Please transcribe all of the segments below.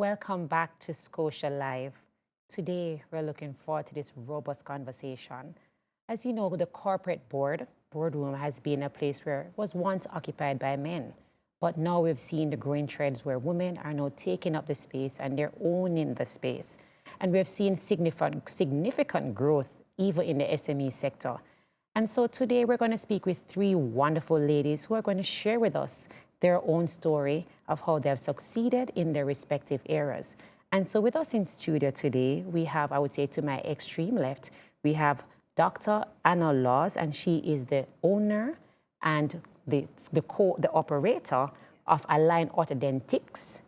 Welcome back to Scotia Live. Today, we're looking forward to this robust conversation. As you know, the corporate boardroom has been a place where it was once occupied by men. But now we've seen the growing trends where women are now taking up the space and they're owning the space. And we've seen significant growth even in the SME sector. And so today we're going to speak with three wonderful ladies who are going to share with us their own story of how they have succeeded in their respective areas. And so with us in studio today, we have, I would say to my extreme left, we have Dr. Anna Laws, and she is the owner and the operator of Align Orthodontics,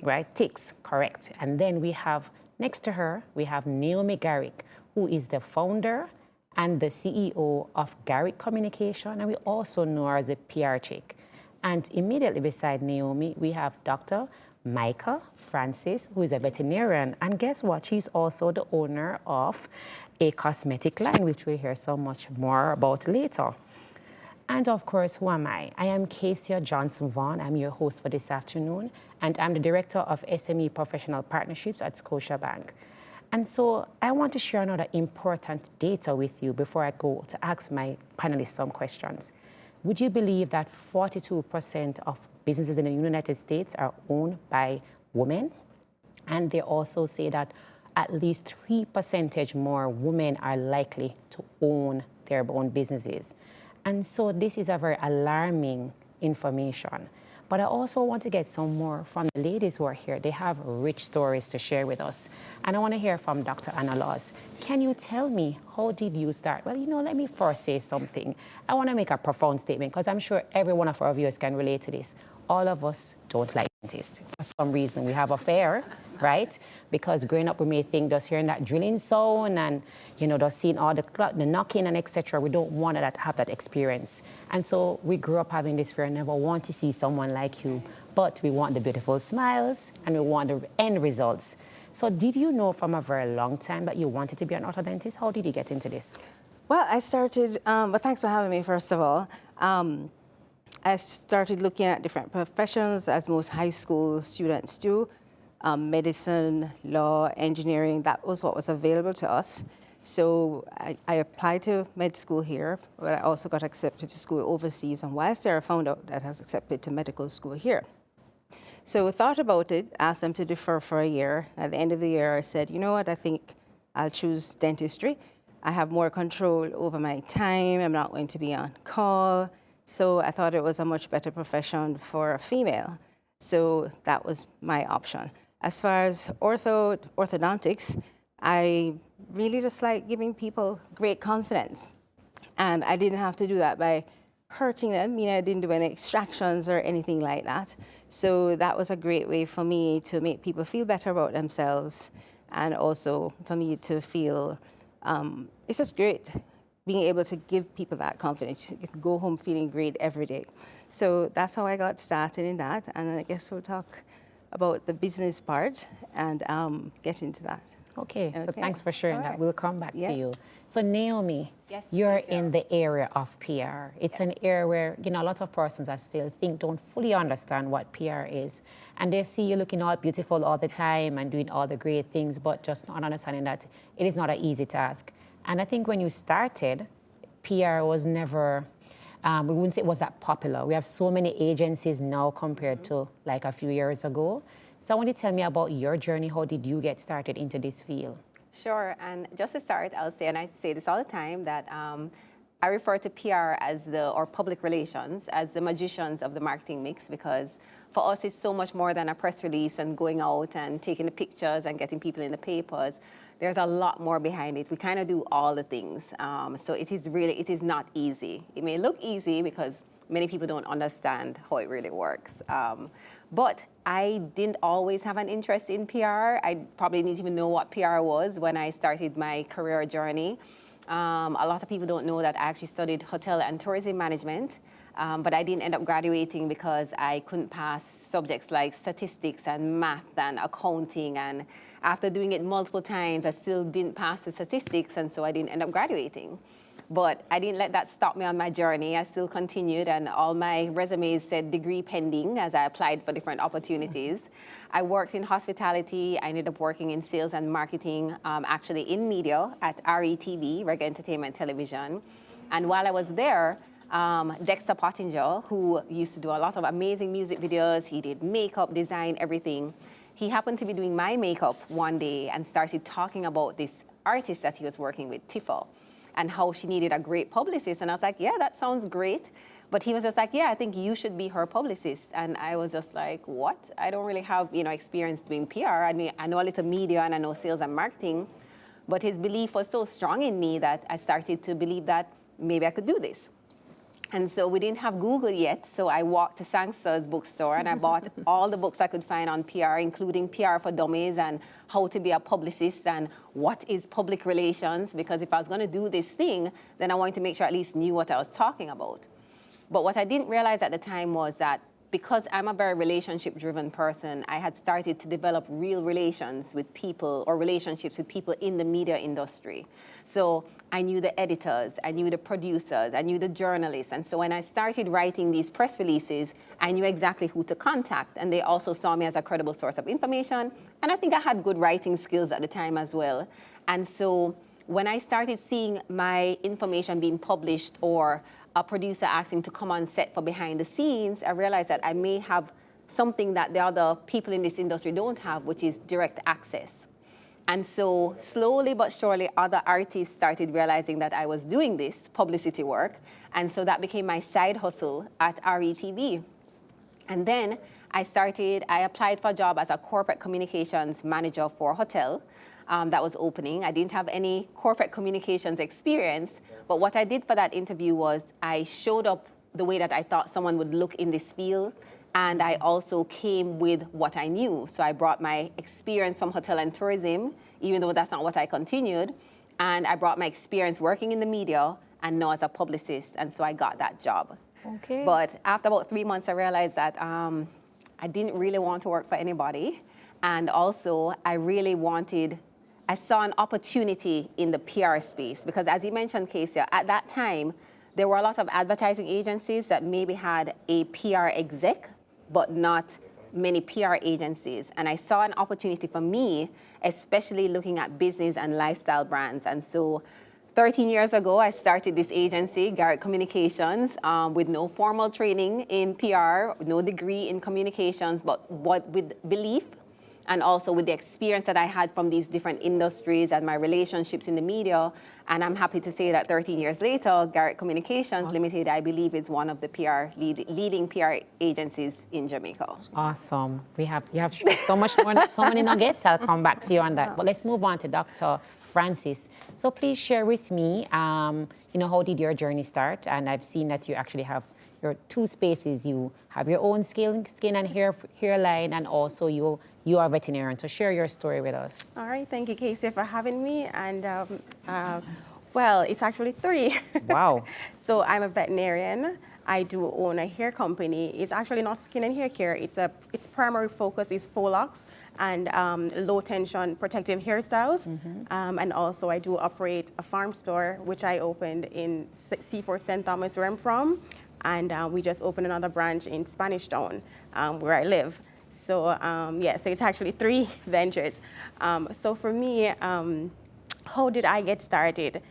right? Tics, correct. And then we have, next to her, we have Naomi Garrick, who is the founder and the CEO of Garrick Communication, and we also know her as a PR chick. And immediately beside Naomi, we have Dr. Micah Francis, who is a veterinarian, and guess what? She's also the owner of a cosmetic line, which we'll hear so much more about later. And of course, who am I? I am Casio Johnson Vaughn. I'm your host for this afternoon, and I'm the Director of SME Professional Partnerships at Scotiabank. And so I want to share another important data with you before I go to ask my panelists some questions. Would you believe that 42% of businesses in the United States are owned by women? And they also say that at least 3% more women are likely to own their own businesses. And so this is a very alarming information. But I also want to get some more from the ladies who are here. They have rich stories to share with us. And I want to hear from Dr. Anna Laws. Can you tell me, how did you start? Well, let me first say something. I want to make a profound statement because I'm sure every one of our viewers can relate to this. All of us don't like dentists. For some reason, we have a fear, right? Because growing up, we may think just hearing that drilling sound and, just seeing all the knocking and etc. We don't want to have that experience. And so we grew up having this fear, never want to see someone like you, but we want the beautiful smiles and we want the end results. So did you know from a very long time that you wanted to be an orthodontist? How did you get into this? Well, I started, but thanks for having me, first of all. I started looking at different professions, as most high school students do. Medicine, law, engineering, that was what was available to us. So I applied to med school here, but I also got accepted to school overseas. And whilst there, I found out that I was accepted to medical school here. So I thought about it, asked them to defer for a year. At the end of the year, I said, you know what, I think I'll choose dentistry. I have more control over my time. I'm not going to be on call. So I thought it was a much better profession for a female. So that was my option. As far as orthodontics, I really just like giving people great confidence. And I didn't have to do that by hurting them. I didn't do any extractions or anything like that. So that was a great way for me to make people feel better about themselves, and also for me to feel, it's just great being able to give people that confidence. You can go home feeling great every day. So that's how I got started in that. And I guess we'll talk about the business part and get into that. Okay, so thanks for sharing that. We'll come back to you. So Naomi, yes, you're in the area of PR. It's an area where, a lot of persons I still think don't fully understand what PR is. And they see you looking all beautiful all the time and doing all the great things, but just not understanding that it is not an easy task. And I think when you started, PR was never, we wouldn't say it was that popular. We have so many agencies now compared to like a few years ago. So I want you to tell me about your journey. How did you get started into this field? Sure, and just to start, I'll say, and I say this all the time, that I refer to PR or public relations as the magicians of the marketing mix, because for us it's so much more than a press release and going out and taking the pictures and getting people in the papers. There's a lot more behind it. We kind of do all the things. So it is not easy. It may look easy because many people don't understand how it really works. But I didn't always have an interest in PR. I probably didn't even know what PR was when I started my career journey. A lot of people don't know that I actually studied hotel and tourism management, but I didn't end up graduating because I couldn't pass subjects like statistics and math and accounting, and after doing it multiple times, I still didn't pass the statistics, and so I didn't end up graduating. But I didn't let that stop me on my journey. I still continued, and all my resumes said degree pending as I applied for different opportunities. I worked in hospitality. I ended up working in sales and marketing, actually in media at RETV, Reg Entertainment Television. And while I was there, Dexter Pottinger, who used to do a lot of amazing music videos, he did makeup, design, everything. He happened to be doing my makeup one day and started talking about this artist that he was working with, Tiffo, and how she needed a great publicist. And I was like, yeah, that sounds great. But he was just like, yeah, I think you should be her publicist. And I was just like, what? I don't really have, experience doing PR. I mean, I know a little media and I know sales and marketing. But his belief was so strong in me that I started to believe that maybe I could do this. And so we didn't have Google yet, so I walked to Sangster's bookstore and I bought all the books I could find on PR, including PR for Dummies and how to be a publicist and what is public relations, because if I was going to do this thing, then I wanted to make sure I at least knew what I was talking about. But what I didn't realize at the time was that because I'm a very relationship-driven person, I had started to develop real relations with people or relationships with people in the media industry. So I knew the editors, I knew the producers, I knew the journalists. And so when I started writing these press releases, I knew exactly who to contact. And they also saw me as a credible source of information. And I think I had good writing skills at the time as well. And so when I started seeing my information being published or a producer asking to come on set for behind the scenes, I realized that I may have something that the other people in this industry don't have, which is direct access. And so slowly but surely, other artists started realizing that I was doing this publicity work. And so that became my side hustle at RETV. And then I applied for a job as a corporate communications manager for a hotel that was opening. I didn't have any corporate communications experience, but what I did for that interview was I showed up the way that I thought someone would look in this field, and I also came with what I knew. So I brought my experience from hotel and tourism, even though that's not what I continued, and I brought my experience working in the media and now as a publicist, and so I got that job. Okay. But after about 3 months, I realized that I didn't really want to work for anybody, and also I saw an opportunity in the PR space because, as you mentioned, Casio, at that time, there were a lot of advertising agencies that maybe had a PR exec, but not many PR agencies. And I saw an opportunity for me, especially looking at business and lifestyle brands. And so 13 years ago, I started this agency, Garrett Communications, with no formal training in PR, no degree in communications, but with belief, and also with the experience that I had from these different industries and my relationships in the media. And I'm happy to say that 13 years later, Garrett Communications Limited, I believe, is one of the leading PR agencies in Jamaica. Awesome. You have so much more, so many nuggets. I'll come back to you on that. But let's move on to Dr. Francis. So please share with me, how did your journey start? And I've seen that you actually have your two spaces. You have your own skin and hair line, and also you are a veterinarian. So share your story with us. All right, thank you, Casey, for having me. And well, it's actually 3. Wow. So I'm a veterinarian. I do own a hair company. It's actually not skin and hair care. Its primary focus is faux locks and low tension protective hairstyles. And also I do operate a farm store, which I opened in C4 St. Thomas, where I'm from. And we just opened another branch in Spanish Town, where I live. So so it's actually 3 ventures. So for me, how did I get started?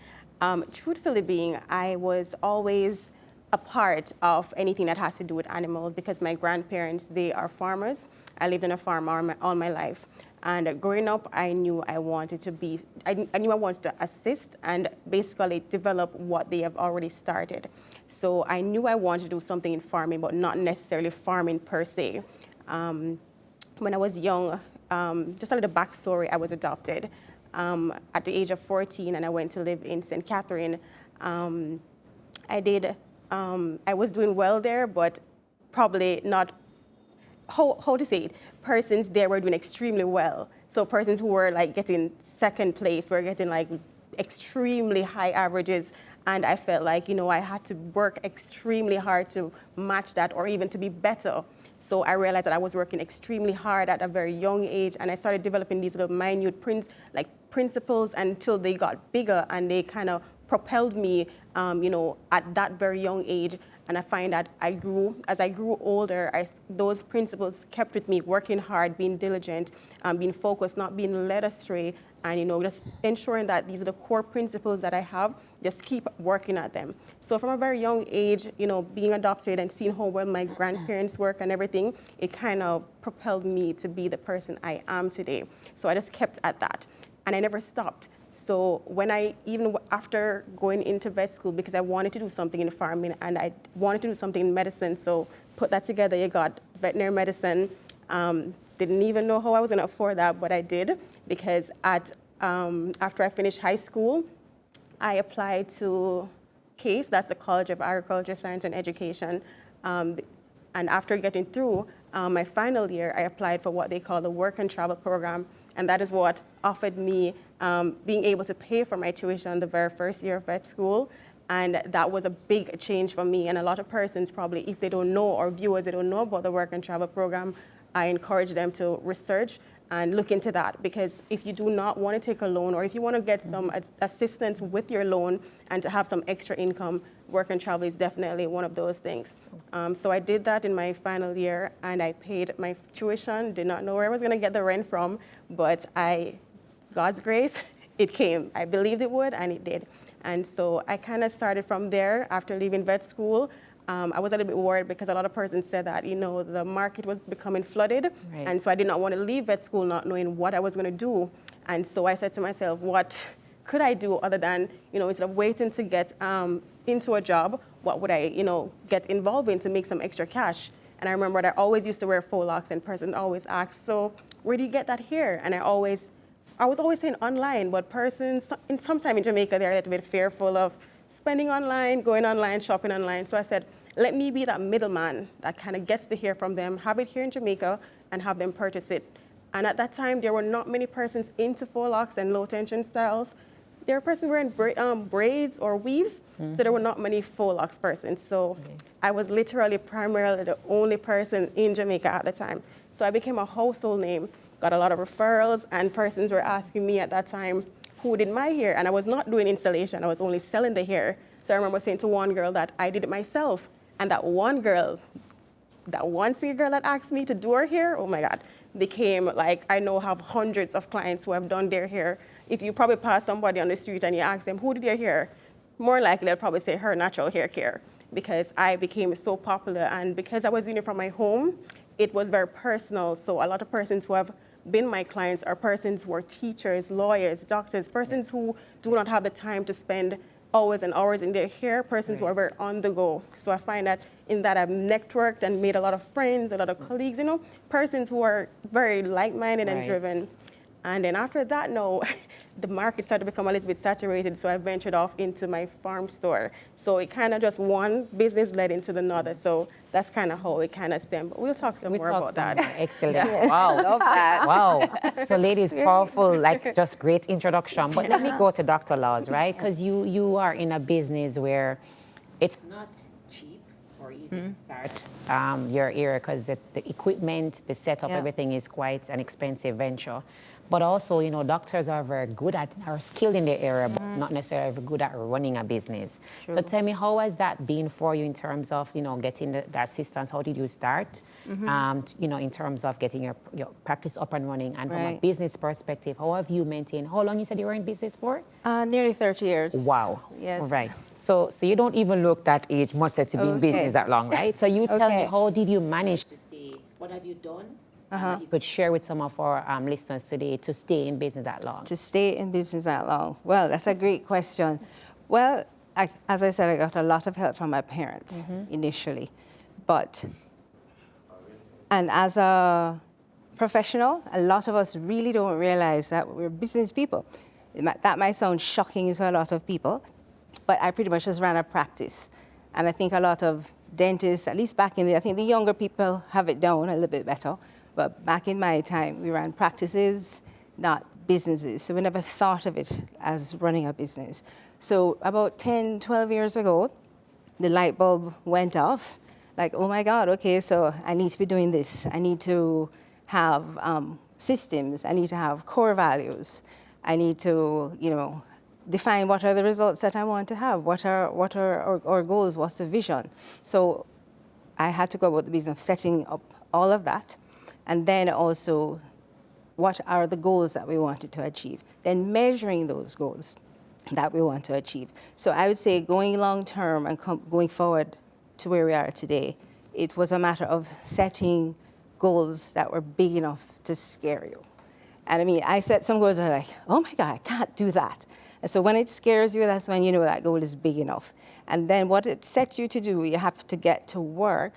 Truthfully I was always a part of anything that has to do with animals because my grandparents, they are farmers. I lived on a farm all my life. And growing up, I knew I wanted to assist and basically develop what they have already started. So I knew I wanted to do something in farming, but not necessarily farming per se. When I was young, just a little backstory, I was adopted at the age of 14, and I went to live in St. Catherine. I was doing well there, but probably not, how to say it, persons there were doing extremely well. So persons who were like getting second place were getting like extremely high averages. And I felt like, I had to work extremely hard to match that or even to be better. So I realized that I was working extremely hard at a very young age, and I started developing these little minute principles until they got bigger and they kind of propelled me, at that very young age. And I find that as I grew older, those principles kept with me, working hard, being diligent, being focused, not being led astray, and just ensuring that these are the core principles that I have, just keep working at them. So from a very young age, being adopted and seeing how well my grandparents work and everything, it kind of propelled me to be the person I am today. So I just kept at that, and I never stopped. So even after going into vet school, because I wanted to do something in farming and I wanted to do something in medicine, so put that together, you got veterinary medicine. Didn't even know how I was going to afford that, but I did, because after I finished high school, I applied to CASE, that's the College of Agriculture, Science and Education. And after getting through my final year, I applied for what they call the work and travel program. And that is what offered me being able to pay for my tuition the very first year of vet school. And that was a big change for me. And a lot of persons probably, if they don't know, or viewers, they don't know about the work and travel program, I encourage them to research and look into that. Because if you do not want to take a loan, or if you want to get some assistance with your loan and to have some extra income, work and travel is definitely one of those things. So I did that in my final year, and I paid my tuition, did not know where I was going to get the rent from, but God's grace, it came. I believed it would, and it did. And so I kind of started from there after leaving vet school. I was a little bit worried because a lot of persons said that, the market was becoming flooded. Right. And so I did not want to leave vet school not knowing what I was going to do. And so I said to myself, what could I do other than, instead of waiting to get into a job, what would I, get involved in to make some extra cash? And I remember that I always used to wear faux locks, and persons always asked, so where do you get that hair? And I was always saying online, but persons, sometime in Jamaica, they're a little bit fearful of spending online, going online, shopping online. So I said, let me be that middleman that kind of gets the hair from them, have it here in Jamaica, and have them purchase it. And at that time, there were not many persons into faux locks and low tension styles. There were persons wearing braids or weaves, so there were not many faux locks persons. So I was literally primarily the only person in Jamaica at the time. So I became a household name, got a lot of referrals, and persons were asking me at that time, who did my hair? And I was not doing installation, I was only selling the hair. So I remember saying to one girl that I did it myself. And that one single girl that asked me to do her hair, oh my God, became like, I know have hundreds of clients who have done their hair. If you probably pass somebody on the street and you ask them, who did your hair? More likely they'll probably say her natural hair care, because I became so popular. And because I was doing it from my home, it was very personal. So a lot of persons who have been my clients are persons who are teachers, lawyers, doctors, persons who do not have the time to spend hours and hours in their hair, persons who are very on the go. So I find that in that I've networked and made a lot of friends, a lot of colleagues, persons who are very like-minded and driven. And then after that, the market started to become a little bit saturated, so I ventured off into my farm store. So it kind of just one business led into another. So that's kind of how it kind of stemmed. But we'll talk some more about that. Excellent. Wow. Love that. Wow. So ladies, powerful, just great introduction. But let me go to Dr. Laws, right? Because you are in a business where it's not cheap or easy to start your area, because the equipment, the setup, everything is quite an expensive venture. But also, doctors are very good are skilled in their area, but not necessarily very good at running a business. True. So tell me, how has that been for you in terms of, getting the assistance? How did you start, in terms of getting your practice up and running? And from a business perspective, how have you maintained? How long you said you were in business for? Nearly 30 years. Wow. Yes. Right. So you don't even look that age, must have to be in business that long, right? So you tell me, how did you manage to stay? What have you done? You could share with some of our listeners today to stay in business that long. To stay in business that long? Well, that's a great question. Well, as I said, I got a lot of help from my parents initially. And as a professional, a lot of us really don't realize that we're business people. That might sound shocking to a lot of people, but I pretty much just ran a practice. And I think a lot of dentists, at least back in the, I think the younger people have it down a little bit better. But back in my time, we ran practices, not businesses. So we never thought of it as running a business. So about 10, 12 years ago, the light bulb went off. Like, oh my God, okay, so I need to be doing this. I need to have systems. I need to have core values. I need to, define what are the results that I want to have, what are our goals, what's the vision. So I had to go about the business of setting up all of that, and then also what are the goals that we wanted to achieve, then measuring those goals that we want to achieve. So I would say going long term and going forward to where we are today, it was a matter of setting goals that were big enough to scare you. And I mean, I set some goals that are like, oh my God, I can't do that. And so when it scares you, that's when you know that goal is big enough. And then what it sets you to do, you have to get to work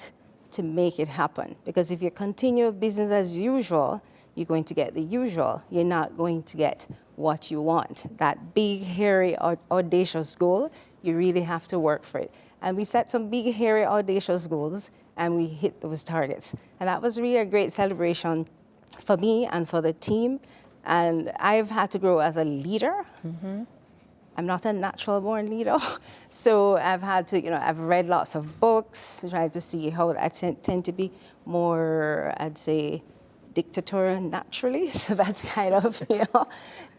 to make it happen. Because if you continue business as usual, you're going to get the usual. You're not going to get what you want. That big, hairy, audacious goal, you really have to work for it. And we set some big, hairy, audacious goals, and we hit those targets. And that was really a great celebration for me and for the team. And I've had to grow as a leader. Mm-hmm. I'm not a natural born leader. So I've had to, I've read lots of books, tried to see how I tend to be more, I'd say, dictatorial naturally. So that's kind of,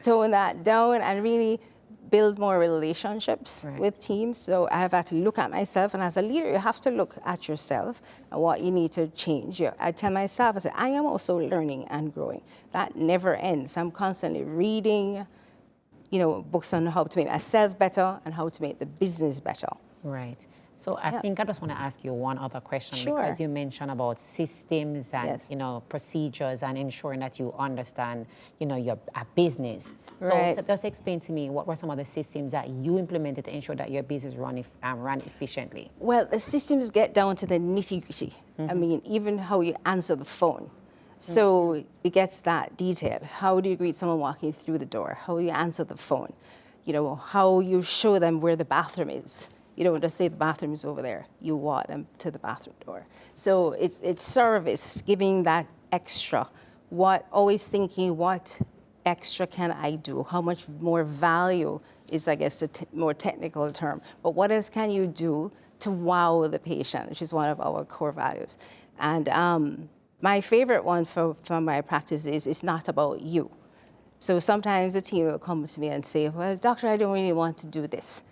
tone that down and really build more relationships with teams. So I have had to look at myself, and as a leader, you have to look at yourself and what you need to change. I tell myself, I say, I am also learning and growing. That never ends. I'm constantly reading, books on how to make myself better and how to make the business better. Right. So I think I just want to ask you one other question, Sure. because you mentioned about systems and Yes. procedures and ensuring that you understand your business. Right. So just explain to me, what were some of the systems that you implemented to ensure that your business ran efficiently? Well, the systems get down to the nitty-gritty. Mm-hmm. I mean, even how you answer the phone. So it gets that detailed. How do you greet someone walking through the door? How you answer the phone? How you show them where the bathroom is. You don't just say the bathroom is over there. You walk them to the bathroom door. So it's service, giving that extra. Always thinking, what extra can I do? How much more value is, I guess, the more technical term. But what else can you do to wow the patient, which is one of our core values. And my favorite one from my practice is, it's not about you. So sometimes the team will come to me and say, well, doctor, I don't really want to do this.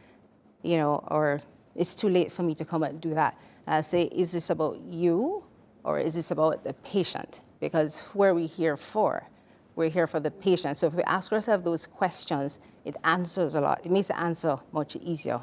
Or it's too late for me to come and do that. And I say, is this about you, or is this about the patient? Because who are we here for? We're here for the patient. So if we ask ourselves those questions, it answers a lot. It makes the answer much easier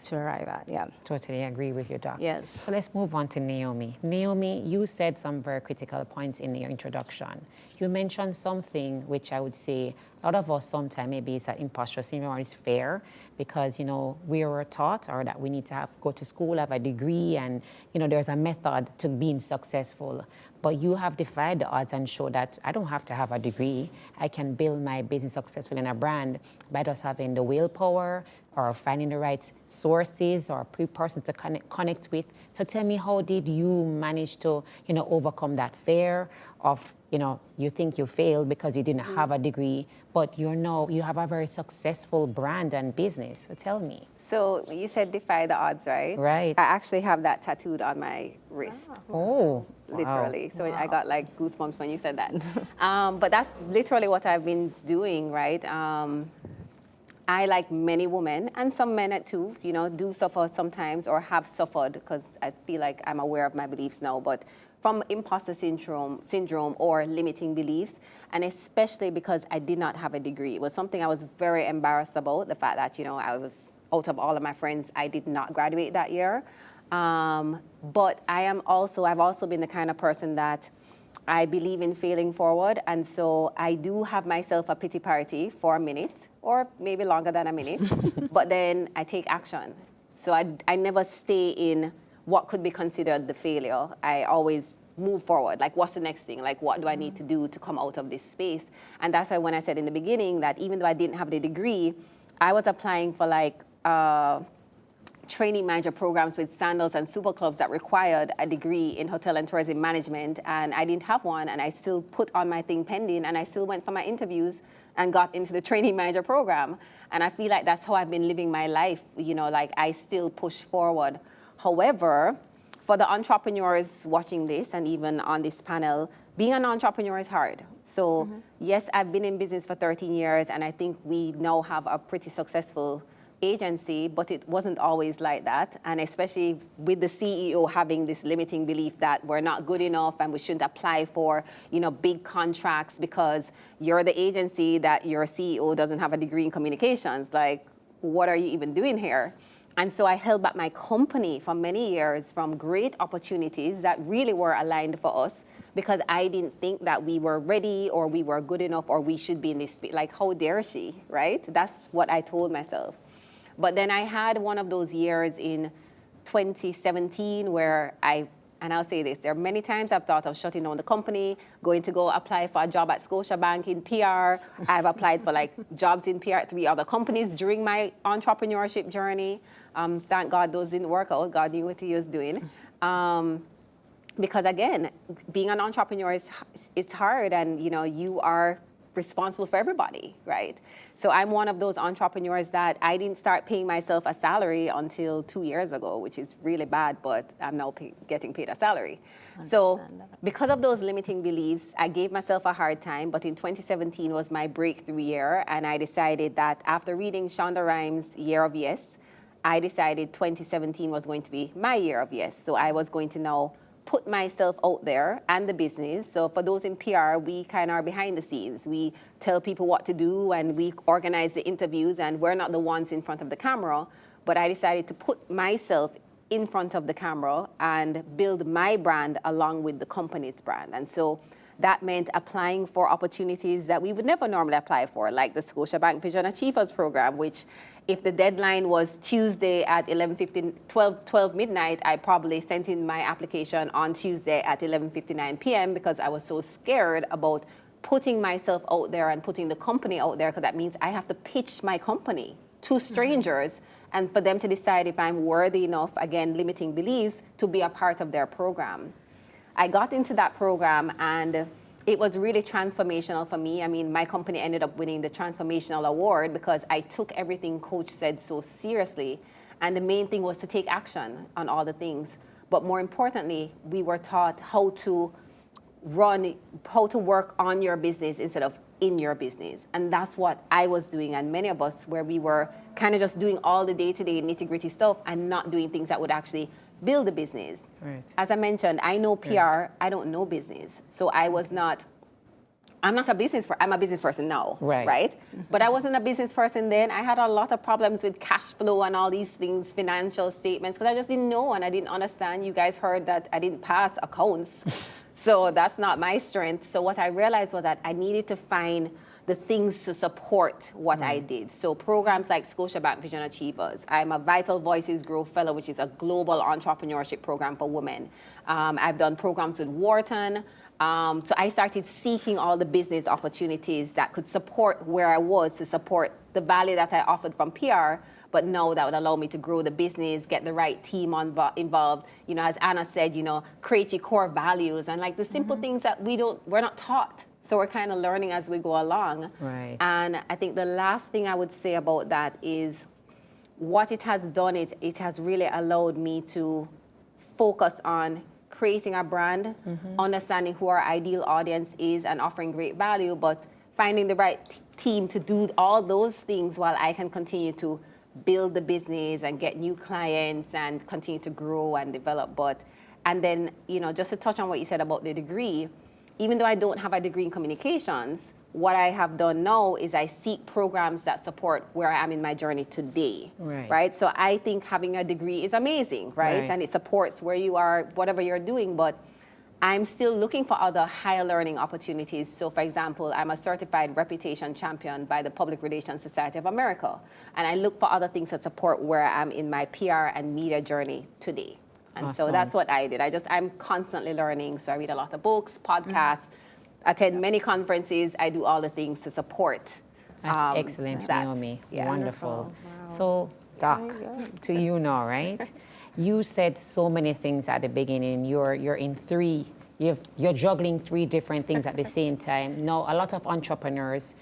to arrive at. Yeah. Totally agree with you, Doc. Yes. So let's move on to Naomi. Naomi, you said some very critical points in your introduction. You mentioned something which I would say a lot of us sometimes, maybe it's an imposter syndrome, or it's fair, because we were taught or that we need to go to school, have a degree, and there's a method to being successful. But you have defied the odds and showed that I don't have to have a degree. I can build my business successful in a brand by just having the willpower or finding the right sources or persons to connect with. So tell me, how did you manage to overcome that fear of you think you failed because you didn't have a degree, but you have a very successful brand and business. So tell me. So you said defy the odds, right? Right. I actually have that tattooed on my wrist. Oh, Literally. Wow. So I got like goosebumps when you said that. But that's literally what I've been doing, right? I, like many women, and some men too, do suffer sometimes or have suffered, because I feel like I'm aware of my beliefs now, but from imposter syndrome or limiting beliefs, and especially because I did not have a degree. It was something I was very embarrassed about, the fact that, I was, out of all of my friends, I did not graduate that year. But I've also been the kind of person that I believe in failing forward, and so I do have myself a pity party for a minute, or maybe longer than a minute, but then I take action. So I never stay in what could be considered the failure. I always move forward, like what's the next thing? Like what do I need to do to come out of this space? And that's why when I said in the beginning that even though I didn't have the degree, I was applying for like training manager programs with Sandals and super clubs that required a degree in hotel and tourism management, and I didn't have one, and I still put on my thing pending, and I still went for my interviews and got into the training manager program. And I feel like that's how I've been living my life, like I still push forward. However, for the entrepreneurs watching this and even on this panel, being an entrepreneur is hard. So yes, I've been in business for 13 years and I think we now have a pretty successful agency, but it wasn't always like that. And especially with the CEO having this limiting belief that we're not good enough and we shouldn't apply for, big contracts because you're the agency that your CEO doesn't have a degree in communications. Like, what are you even doing here? And so I held back my company for many years from great opportunities that really were aligned for us because I didn't think that we were ready or we were good enough or we should be in this, like, how dare she, right? That's what I told myself. But then I had one of those years in 2017 where I'll say this, there are many times I've thought of shutting down the company, going to go apply for a job at Scotiabank in PR. I've applied for jobs in PR at 3 other companies during my entrepreneurship journey. Thank God those didn't work out. God knew what he was doing. Because again, being an entrepreneur is hard and you are responsible for everybody, right? So I'm one of those entrepreneurs that I didn't start paying myself a salary until 2 years ago, which is really bad, but I'm now getting paid a salary. So because of those limiting beliefs, I gave myself a hard time, but in 2017 was my breakthrough year, and I decided that after reading Shonda Rhimes' Year of Yes, I decided 2017 was going to be my year of yes. So I was going to now put myself out there and the business. So for those in PR, we kind of are behind the scenes. We tell people what to do and we organize the interviews and we're not the ones in front of the camera. But I decided to put myself in front of the camera and build my brand along with the company's brand. And so that meant applying for opportunities that we would never normally apply for, like the Scotiabank Vision Achievers Program, which if the deadline was Tuesday at 12 midnight, I probably sent in my application on Tuesday at 11:59 p.m. because I was so scared about putting myself out there and putting the company out there, because that means I have to pitch my company to strangers and for them to decide if I'm worthy enough, again, limiting beliefs, to be a part of their program. I got into that program and it was really transformational for me. I mean, my company ended up winning the Transformational Award because I took everything Coach said so seriously. And the main thing was to take action on all the things. But more importantly, we were taught how to work on your business instead of in your business. And that's what I was doing, and many of us, where we were kind of just doing all the day-to-day nitty-gritty stuff and not doing things that would actually build a business. Right. As I mentioned, I know PR, right. I don't know business. So I'm not a business person. I'm a business person now, right? But I wasn't a business person then. I had a lot of problems with cash flow and all these things, financial statements, because I just didn't know and I didn't understand. You guys heard that I didn't pass accounts. So that's not my strength. So what I realized was that I needed to find the things to support what I did. So programs like Scotiabank Vision Achievers. I'm a Vital Voices Grow Fellow, which is a global entrepreneurship program for women. I've done programs with Wharton. So I started seeking all the business opportunities that could support where I was, to support the value that I offered from PR, but now that would allow me to grow the business, get the right team involved. As Anna said, create your core values and like the simple things that we're not taught. So we're kind of learning as we go along. Right. And I think the last thing I would say about that is what it has done, it has really allowed me to focus on creating a brand, understanding who our ideal audience is and offering great value, but finding the right team to do all those things while I can continue to build the business and get new clients and continue to grow and develop. And then, just to touch on what you said about the degree, even though I don't have a degree in communications, what I have done now is I seek programs that support where I am in my journey today, right? So I think having a degree is amazing, right? And it supports where you are, whatever you're doing, but I'm still looking for other higher learning opportunities. So for example, I'm a certified reputation champion by the Public Relations Society of America. And I look for other things that support where I am in my PR and media journey today. And so that's what I did. I'm constantly learning. So I read a lot of books, podcasts, attend many conferences. I do all the things to support. That's excellent, Naomi. Yeah. Wonderful. Wow. So, Doc, to you now, right? You said so many things at the beginning. You're juggling 3 different things at the same time. Now, a lot of entrepreneurs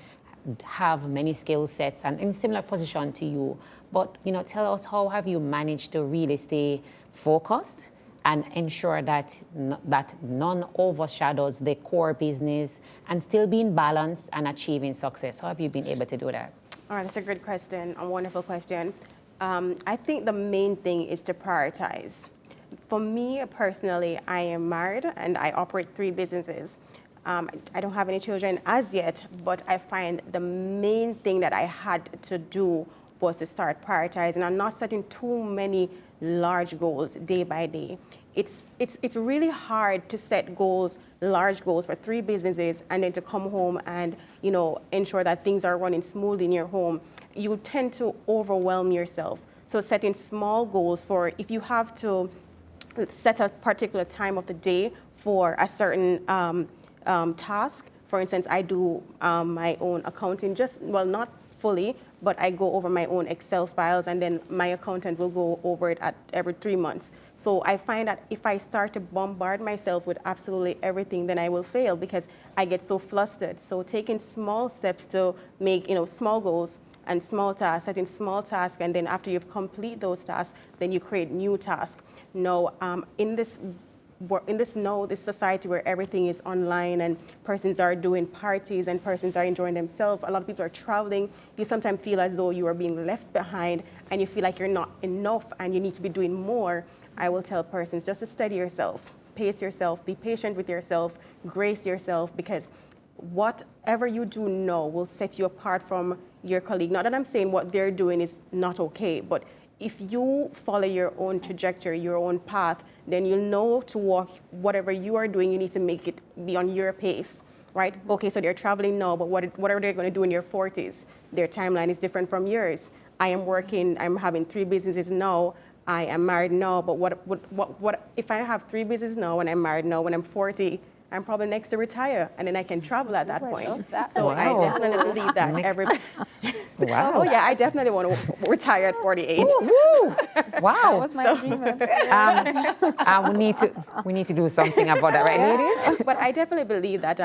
have many skill sets and in similar position to you. But, tell us, how have you managed to really stay focused and ensure that that none overshadows the core business and still being balanced and achieving success? How have you been able to do that? All right, that's a good question, a wonderful question. I think the main thing is to prioritize. For me personally, I am married and I operate 3 businesses. I don't have any children as yet, but I find the main thing that I had to do was to start prioritizing and not setting too many large goals day by day. It's really hard to set goals, large goals for 3 businesses and then to come home and, you know, ensure that things are running smoothly in your home. You tend to overwhelm yourself. So setting small goals for, if you have to set a particular time of the day for a certain task. For instance, I do my own accounting, not fully, but I go over my own Excel files and then my accountant will go over it every 3 months. So I find that if I start to bombard myself with absolutely everything, then I will fail because I get so flustered. So taking small steps to make, you know, small goals and small tasks, setting small tasks, and then after you've complete those tasks, then you create new tasks. Now, in this society where everything is online and persons are doing parties and persons are enjoying themselves, a lot of people are traveling, you sometimes feel as though you are being left behind and you feel like you're not enough and you need to be doing more. I will tell persons just to steady yourself, pace yourself, be patient with yourself, grace yourself, because whatever you do now will set you apart from your colleague. Not that I'm saying what they're doing is not okay, but if you follow your own trajectory, your own path, then you'll know to walk whatever you are doing, you need to make it be on your pace, right? Okay, so they're traveling now, but whatever they're going to do in their 40s, their timeline is different from yours. I am working, I'm having 3 businesses now, I am married now, but what if I have 3 businesses now and I'm married now, when I'm 40, I'm probably next to retire, and then I can travel at that point. So I definitely believe that Wow. Oh yeah, I definitely want to retire at 48. Wow. That was my dream. We need to do something about that, right, ladies? But I definitely believe that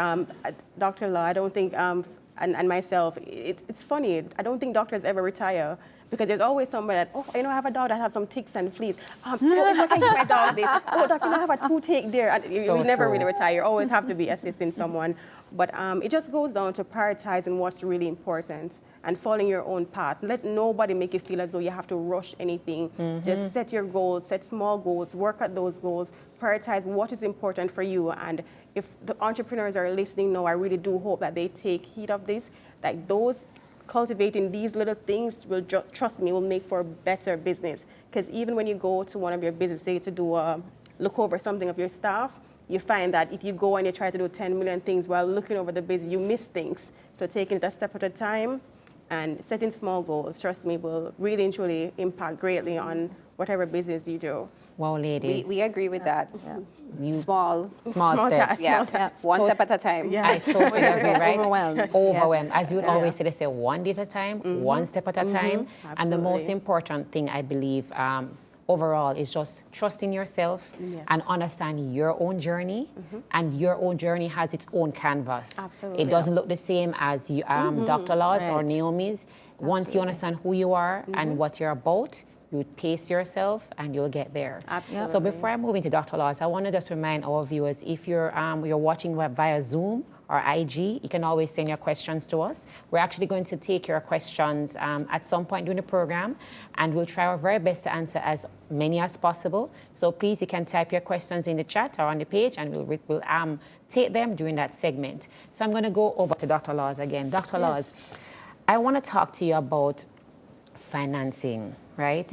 Dr. Law, I don't think, and myself, it's funny, I don't think doctors ever retire. Because there's always somebody that, oh, you know, I have a dog that has some ticks and fleas. Oh, I can give my dog this. Oh, doctor, I have a toothache there. And you never really retire. You always have to be assisting someone. But it just goes down to prioritizing what's really important and following your own path. Let nobody make you feel as though you have to rush anything. Mm-hmm. Just set your goals, set small goals, work at those goals, prioritize what is important for you. And if the entrepreneurs are listening now, I really do hope that they take heed of this, like those cultivating these little things will, trust me, will make for a better business. Because even when you go to one of your business, say to do look over something of your staff, you find that if you go and you try to do 10 million things while looking over the business, you miss things. So taking it a step at a time and setting small goals, trust me, will really and truly impact greatly on whatever business you do. Wow, ladies. We agree with that. You- Small Small steps. Yeah, steps. one step at a time. Yeah. I totally agree, right? Overwhelmed. Overwhelmed. Yes. As you would always say, they say one day at a time, one step at a time. And the most Absolutely. important thing, I believe, overall, is just trusting yourself and understanding your own journey. And your own journey has its own canvas. Absolutely. It doesn't look the same as you, Dr. Law's or Right. Naomi's. Once you understand who you are and what you're about, you pace yourself and you'll get there. Absolutely. So before I move into Dr. Laws, I want to just remind our viewers, if you're watching via Zoom or IG, you can always send your questions to us. We're actually going to take your questions at some point during the program, and we'll try our very best to answer as many as possible. So please, you can type your questions in the chat or on the page, and we'll take them during that segment. So I'm going to go over to Dr. Laws again. Dr. Laws, I want to talk to you about financing, right?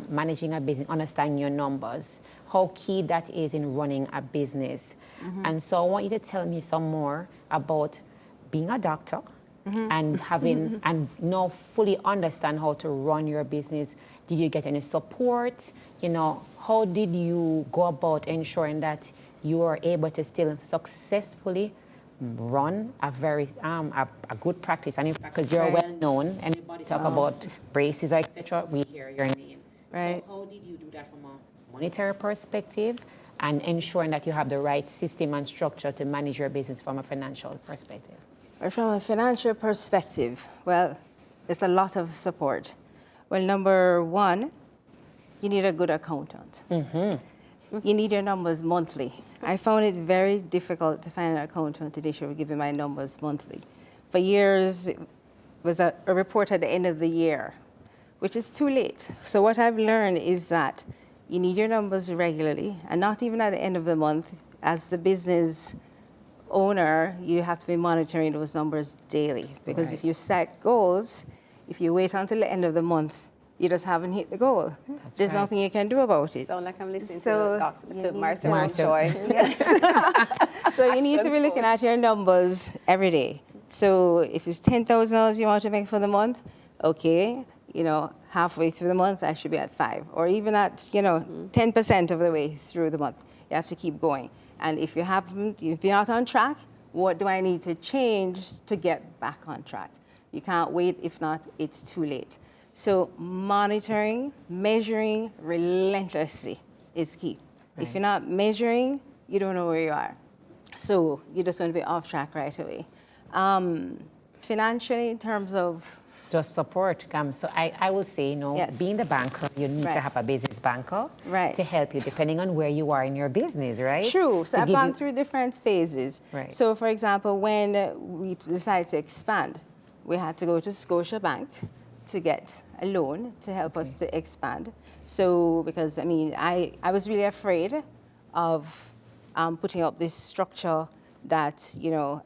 Managing a business, understanding your numbers, how key that is in running a business. And so I want you to tell me some more about being a doctor and having, and now fully understand how to run your business. Did you get any support? You know, how did you go about ensuring that you are able to still successfully run a very a good practice? And in fact, because you're well known, anybody talk about braces, etc., we hear your name. Right. So how did you do that from a monetary perspective and ensuring that you have the right system and structure to manage your business from a financial perspective? Well, from a financial perspective, well, there's a lot of support. Well, number one, you need a good accountant. you need your numbers monthly. I found it very difficult to find an accountant today who would give me my numbers monthly. For years, it was a report at the end of the year, which is too late. So what I've learned is that you need your numbers regularly, and not even at the end of the month. As the business owner, you have to be monitoring those numbers daily, because if you set goals, if you wait until the end of the month, you just haven't hit the goal. There's nothing you can do about it. Sound like I'm listening So to Marcel Joy. So you need to be looking at your numbers every day. So if it's $10,000 you want to make for the month, okay, halfway through the month, I should be at 5, or even at, 10% of the way through the month. You have to keep going. And if you're not on track, what do I need to change to get back on track? You can't wait. If not, it's too late. So monitoring, measuring relentlessly is key. Right. If you're not measuring, you don't know where you are. So you're just going to be off track right away. Financially, in terms of just support. So I would say, being the banker, you need to have a business banker to help you, depending on where you are in your business, right? True. So I've gone through different phases. Right. So, for example, when we decided to expand, we had to go to Scotiabank to get a loan to help us to expand. So, because, I was really afraid of putting up this structure that,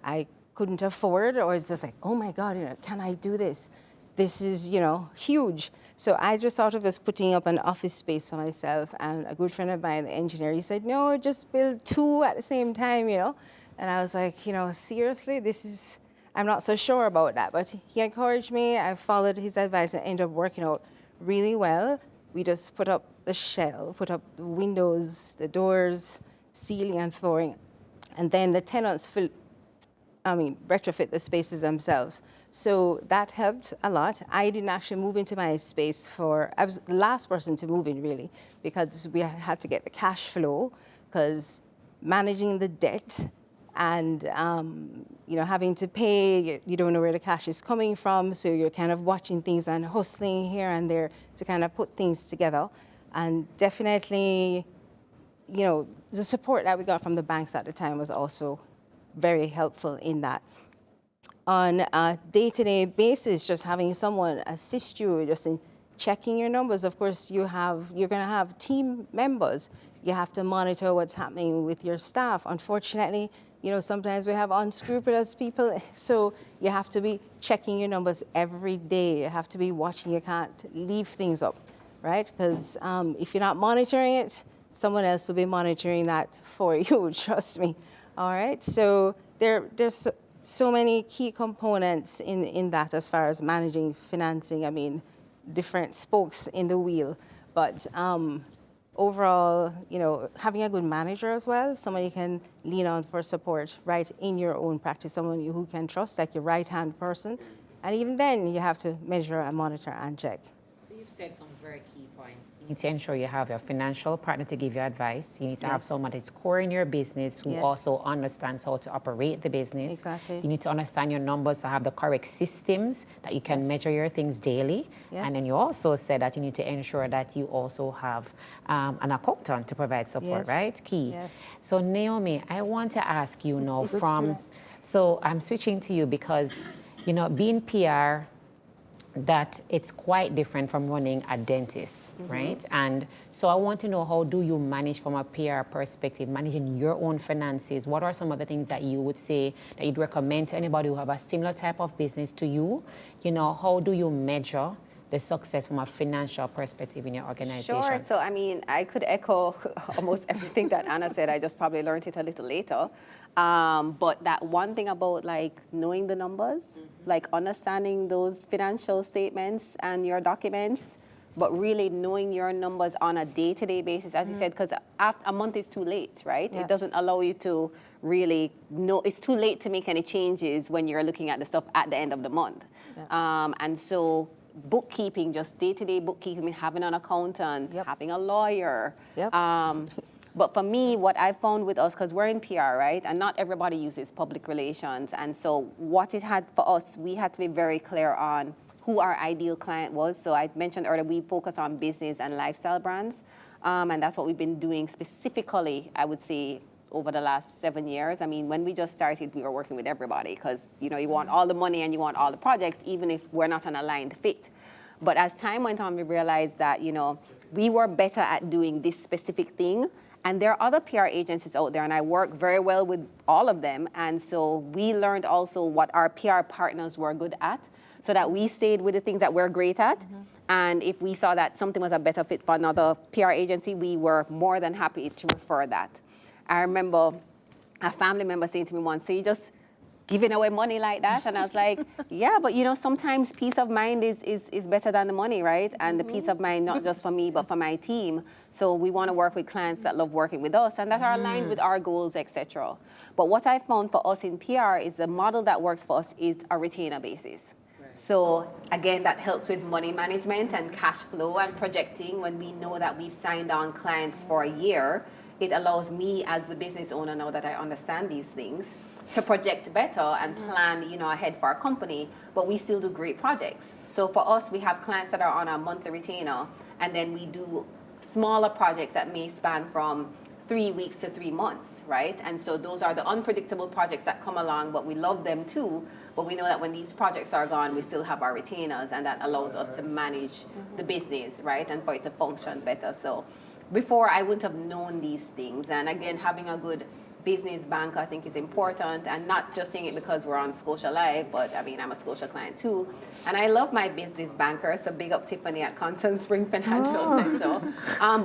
I couldn't afford, or it's just like, oh my God, can I do this? This is, huge. So I just thought of us putting up an office space for myself, and a good friend of mine, the engineer, he said, no, just build 2 at the same time, And I was like, seriously, I'm not so sure about that. But he encouraged me. I followed his advice and ended up working out really well. We just put up the shell, put up the windows, the doors, ceiling and flooring. And then the tenants retrofit the spaces themselves. So that helped a lot. I didn't actually move into my space I was the last person to move in, really, because we had to get the cash flow, because managing the debt and, having to pay, you don't know where the cash is coming from, so you're kind of watching things and hustling here and there to kind of put things together. And definitely, the support that we got from the banks at the time was also very helpful in that. On a day-to-day basis, just having someone assist you just in checking your numbers. Of course, you're going to have team members. You have to monitor what's happening with your staff. Unfortunately, sometimes we have unscrupulous people, so you have to be checking your numbers every day. You have to be watching. You can't leave things up, right? Because if you're not monitoring it, someone else will be monitoring that for you, trust me. All right, so there's so many key components in that as far as managing financing. Different spokes in the wheel. But overall, having a good manager as well, someone you can lean on for support right in your own practice, someone who can trust, like your right-hand person. And even then, you have to measure and monitor and check. So you've said some very key points. You need to ensure you have a financial partner to give you advice. You need to have someone that's core in your business who also understands how to operate the business. Exactly. You need to understand your numbers to have the correct systems that you can measure your things daily. Yes. And then you also said that you need to ensure that you also have an accountant to provide support, right? Key. Yes. So Naomi, I want to ask you now so I'm switching to you because, being PR, that it's quite different from running a dentist, right? And so I want to know, how do you manage from a PR perspective, managing your own finances? What are some of the things that you would say that you'd recommend to anybody who have a similar type of business to you? How do you measure the success from a financial perspective in your organization? Sure. So, I could echo almost everything that Anna said. I just probably learned it a little later. But that one thing about knowing the numbers, understanding those financial statements and your documents, but really knowing your numbers on a day-to-day basis, as you said, because a month is too late, right? Yeah. It doesn't allow you to really know. It's too late to make any changes when you're looking at the stuff at the end of the month. Yeah. And so bookkeeping, just day-to-day bookkeeping, having an accountant, having a lawyer. Yep. But for me, what I found with us, because we're in PR, right, and not everybody uses public relations, and so what it had for us, we had to be very clear on who our ideal client was. So I mentioned earlier, we focus on business and lifestyle brands. And that's what we've been doing specifically, I would say, over the last 7 years. I mean, when we just started, we were working with everybody because, you know, you want all the money and you want all the projects, even if we're not an aligned fit. But as time went on, we realized that, you know, we were better at doing this specific thing. And there are other PR agencies out there, and I work very well with all of them. And so we learned also what our PR partners were good at, so that we stayed with the things that we're great at. And if we saw that something was a better fit for another PR agency, we were more than happy to refer that. I remember a family member saying to me once, so you just giving away money like that? And I was like, yeah, but you know, sometimes peace of mind is better than the money, right? And the peace of mind, not just for me, but for my team. So we want to work with clients that love working with us and that are aligned with our goals, etc. But what I found for us in PR is the model that works for us is a retainer basis. So again, that helps with money management and cash flow and projecting. When we know that we've signed on clients for a year, it allows me as the business owner, now that I understand these things, to project better and plan, you know, ahead for our company, but we still do great projects. So for us, we have clients that are on a monthly retainer, and then we do smaller projects that may span from 3 weeks to 3 months, right? And so those are the unpredictable projects that come along, but we love them too. But we know that when these projects are gone, we still have our retainers, and that allows us to manage the business, right? And for it to function better. So before, I wouldn't have known these things. And again, having a good business bank, I think, is important. And not just saying it because we're on ScotiaLIVE, but I mean, I'm a Scotia client too. And I love my business banker. So big up Tiffany at Constant Spring Financial Center.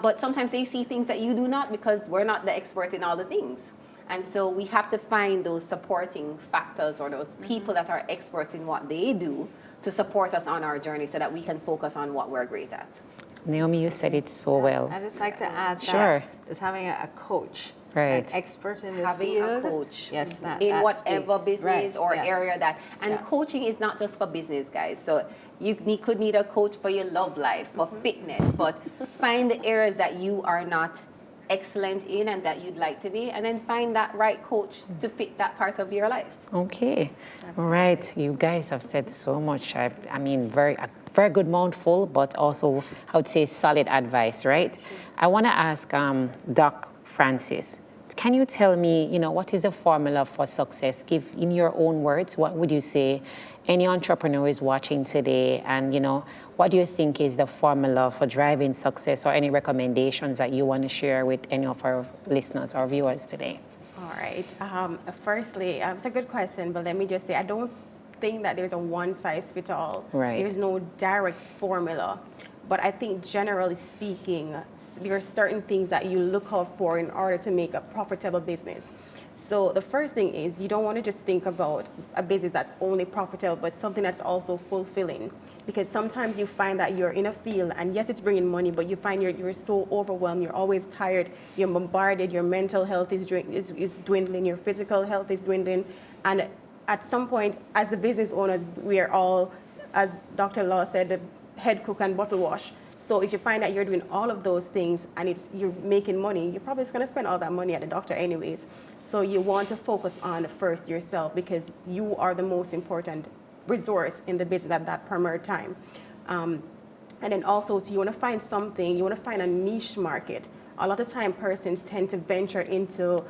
But sometimes they see things that you do not, because we're not the expert in all the things. And so we have to find those supporting factors or those people that are experts in what they do to support us on our journey so that we can focus on what we're great at. Naomi, you said it so well. I'd just like to add Sure. that is having a coach, Right. an expert in the Having field. a coach Yes, in that's whatever big. business Right, or yes. area that, and Yeah. coaching is not just for business, guys. So you could need a coach for your love life, for fitness, but find the areas that you are not excellent in and that you'd like to be, and then find that right coach to fit that part of your life. Okay. All right. You guys have said so much. I mean, a very good mouthful, but also, I would say, solid advice, right? I want to ask Doc Francis, can you tell me, you know, what is the formula for success? Give in your own words, what would you say any entrepreneur is watching today, and, you know, what do you think is the formula for driving success, or any recommendations that you want to share with any of our listeners or viewers today? All right. Firstly, it's a good question, but let me just say, I don't think that there's a one-size-fits-all. Right. There's no direct formula. But I think, generally speaking, there are certain things that you look out for in order to make a profitable business. So the first thing is, you don't want to just think about a business that's only profitable, but something that's also fulfilling. Because sometimes you find that you're in a field, and yes, it's bringing money, but you find you're so overwhelmed, you're always tired, you're bombarded, your mental health is dwindling, your physical health is dwindling. And at some point, as the business owners, we are all, as Dr. Law said, the head cook and bottle wash. So if you find that you're doing all of those things and you're making money, you're probably just going to spend all that money at the doctor anyways. So you want to focus on first yourself, because you are the most important resource in the business at that primary time. And then also, you want to find something, you want to find a niche market. A lot of time persons tend to venture into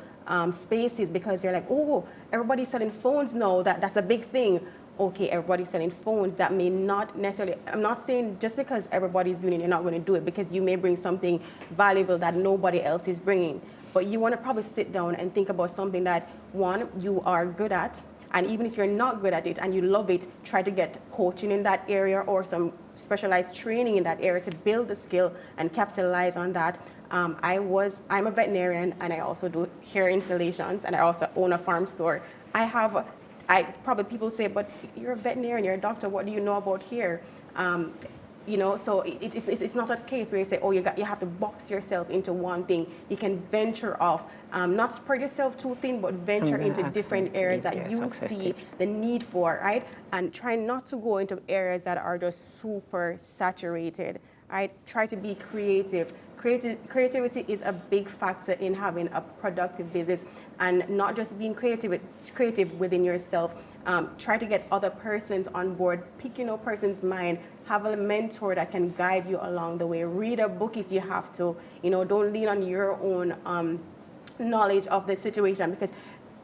spaces because they're like, oh, everybody's selling phones now, that's a big thing. Okay, everybody's selling phones. That may not necessarily, I'm not saying just because everybody's doing it, you're not going to do it, because you may bring something valuable that nobody else is bringing. But you want to probably sit down and think about something that, one, you are good at, and even if you're not good at it and you love it, try to get coaching in that area or some specialized training in that area to build the skill and capitalize on that. I'm a veterinarian, and I also do hair installations, and I also own a farm store. Probably people say, but you're a veterinarian, you're a doctor, what do you know about hair? You know, so it's not a case where you say, oh, you have to box yourself into one thing. You can venture off, not spread yourself too thin, but venture into different areas that you see the need for, right? And try not to go into areas that are just super saturated, right? Try to be creative. creativity is a big factor in having a productive business, and not just being creative within yourself. Try to get other persons on board, pick person's mind, have a mentor that can guide you along the way. Read a book if you have to. Don't lean on your own knowledge of the situation, because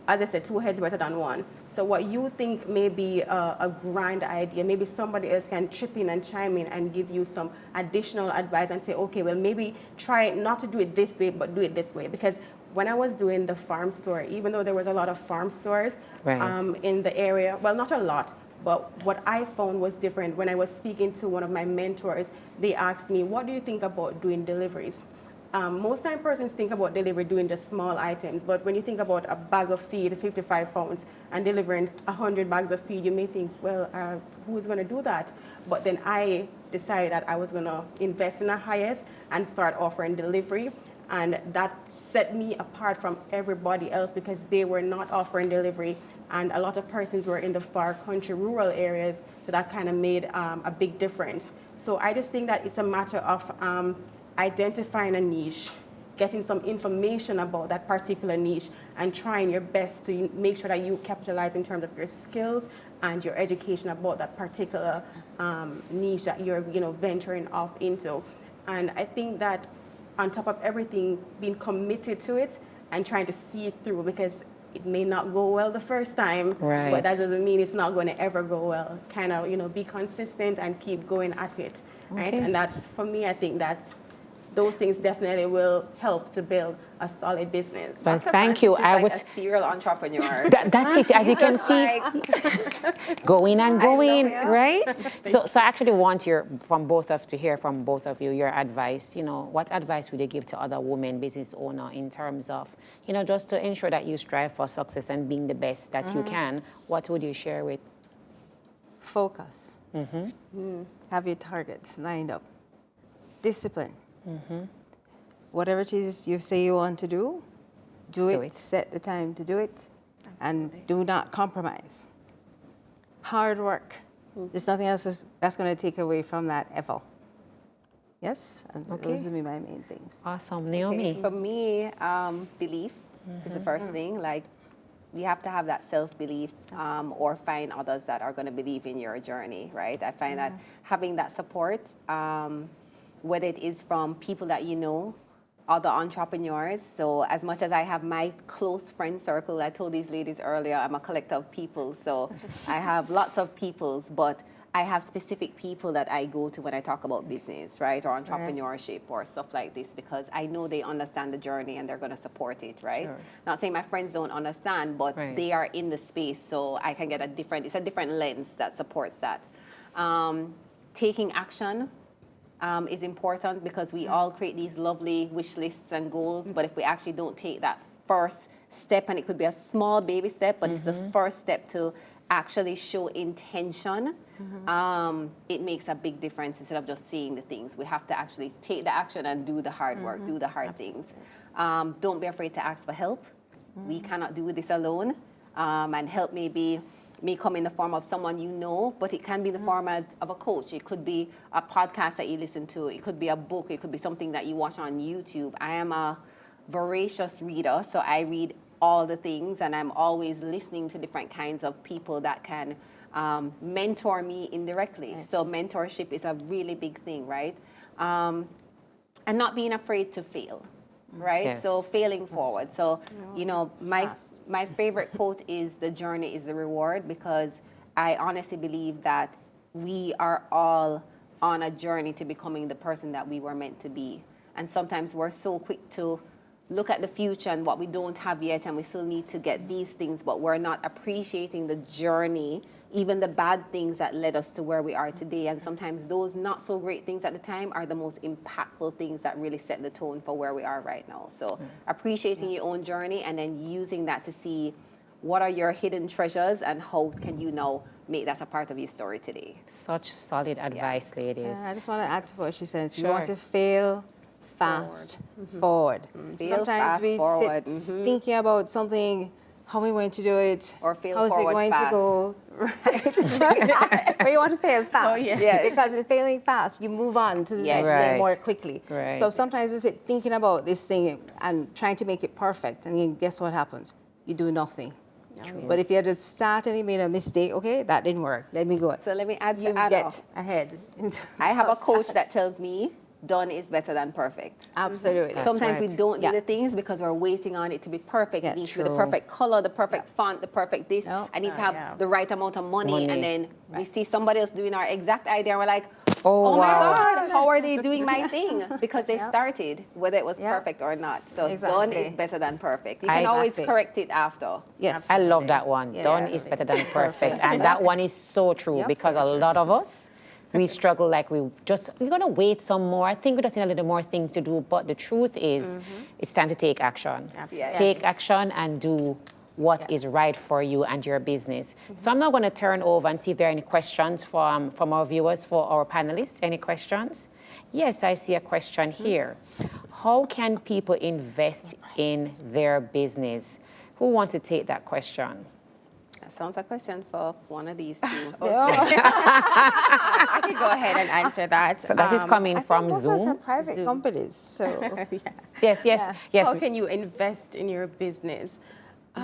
as I said, two heads better than one. So what you think may be a grand idea, maybe somebody else can chip in and chime in and give you some additional advice and say, okay, well, maybe try not to do it this way, but do it this way. Because when I was doing the farm store, even though there was a lot of farm stores in the area, well, not a lot, but what I found was different. When I was speaking to one of my mentors, they asked me, what do you think about doing deliveries? Most time persons think about delivery doing just small items, but when you think about a bag of feed, 55 pounds, and delivering 100 bags of feed, you may think, well, who's going to do that? But then I decided that I was going to invest in the highest and start offering delivery, and that set me apart from everybody else because they were not offering delivery, and a lot of persons were in the far country, rural areas, so that kind of made a big difference. So I just think that it's a matter of identifying a niche, getting some information about that particular niche, and trying your best to make sure that you capitalize in terms of your skills and your education about that particular niche that you're venturing off into. And I think that on top of everything, being committed to it and trying to see it through, because it may not go well the first time, but that doesn't mean it's not going to ever go well. Kind of, be consistent and keep going at it, right? And that's, for me, I think those things definitely will help to build a solid business. Well, thank you. I was a serial entrepreneur. That's it. As you can see, going and going, right? So I actually want to hear from both of you your advice. What advice would you give to other women business owners in terms of, just to ensure that you strive for success and being the best that you can? What would you share with? Focus. Have your targets lined up. Discipline. Whatever it is you say you want to do it. Set the time to do it. And do not compromise. Hard work. There's nothing else that's going to take away from that ever. Yes? And those would be my main things. Awesome. Naomi? Okay. For me, belief is the first thing. Like, you have to have that self-belief or find others that are going to believe in your journey, right? I find that having that support, whether it is from people that other entrepreneurs. So as much as I have my close friend circle, I told these ladies earlier, I'm a collector of people. So I have lots of peoples, but I have specific people that I go to when I talk about business, right? Or entrepreneurship or stuff like this, because I know they understand the journey and they're going to support it, right? Sure. Not saying my friends don't understand, but they are in the space, so I can get it's a different lens that supports that. Taking action is important, because we all create these lovely wish lists and goals, but if we actually don't take that first step, and it could be a small baby step, but it's the first step to actually show intention, it makes a big difference instead of just seeing the things. We have to actually take the action and do the hard work, do the hard things. Don't be afraid to ask for help. We cannot do this alone, and help may come in the form of someone but it can be in the form of a coach. It could be a podcast that you listen to. It could be a book. It could be something that you watch on YouTube. I am a voracious reader, so I read all the things, and I'm always listening to different kinds of people that can mentor me indirectly. So mentorship is a really big thing, right? And not being afraid to fail. Right? Yes. So failing forward. So, my favorite quote is, the journey is the reward, because I honestly believe that we are all on a journey to becoming the person that we were meant to be. And sometimes we're so quick to look at the future and what we don't have yet, and we still need to get these things, but we're not appreciating the journey, even the bad things that led us to where we are today. And sometimes those not so great things at the time are the most impactful things that really set the tone for where we are right now. So appreciating your own journey, and then using that to see what are your hidden treasures and how can you now make that a part of your story today. Such solid advice, ladies. I just want to add to what she said. You want to fail fast forward. Fail Sometimes fast we forward. sit thinking about something how am I going to do it? Or fail How's it forward going fast. to go? Right. Or you want to fail fast. Oh, yeah. Yes. Because in failing fast, you move on to the Yes. next Right. thing more quickly. Right. So sometimes you sit thinking about this thing and trying to make it perfect, and then guess what happens? You do nothing. But if you had to start and you made a mistake, okay, that didn't work. Let me go. So let me add You to add get on. ahead. I have a coach that tells me done is better than perfect. Absolutely. That's Sometimes we right. don't do Yeah. the things because we're waiting on it to be perfect. Yes. It needs to be the True. perfect color, the perfect font, the perfect this. No. I need to have Yeah. the right amount of money. Money. And then we see somebody else doing our exact idea and we're like, Oh, oh my wow. God, how are they doing my thing? Because they started, whether it was Yeah. perfect or not. So done Exactly. is better than perfect. You I- can always Exactly. correct it after. Yes. I love that one. Yes. Done is better than perfect. And that one is so true Yep. because a lot of us, we struggle like we're going to wait some more. I think we just need a little more things to do. But the truth is, it's time to take action. Yes. Take action and do what is right for you and your business. So I'm now going to turn over and see if there are any questions from our viewers, for our panelists. Any questions? Yes, I see a question here. How can people invest in their business? Who wants to take that question? That sounds like a question for one of these two. I could go ahead and answer that. So that is coming from Most of us Zoom. are private companies, so Yes. How can you invest in your business?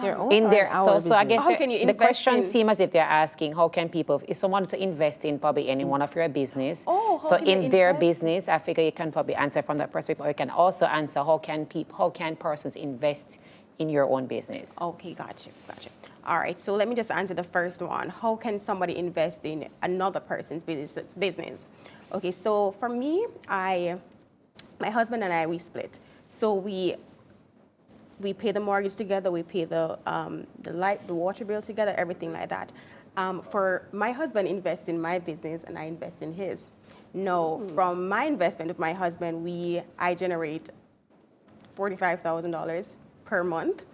their own In or there, our so I business? guess How can you the invest question in- seems as if they're asking, how can people, if someone to invest in probably any one of your business, Oh, how so can you in their invest? business, I figure you can probably answer from that perspective, or you can also answer how can persons invest in your own business? Okay, gotcha. All right, so let me just answer the first one. How can somebody invest in another person's business? Okay, so for me, my husband and I, we split. So we pay the mortgage together, we pay the light, the water bill together, everything like that. For my husband invests in my business and I invest in his. No, from my investment with my husband, I generate $45,000 per month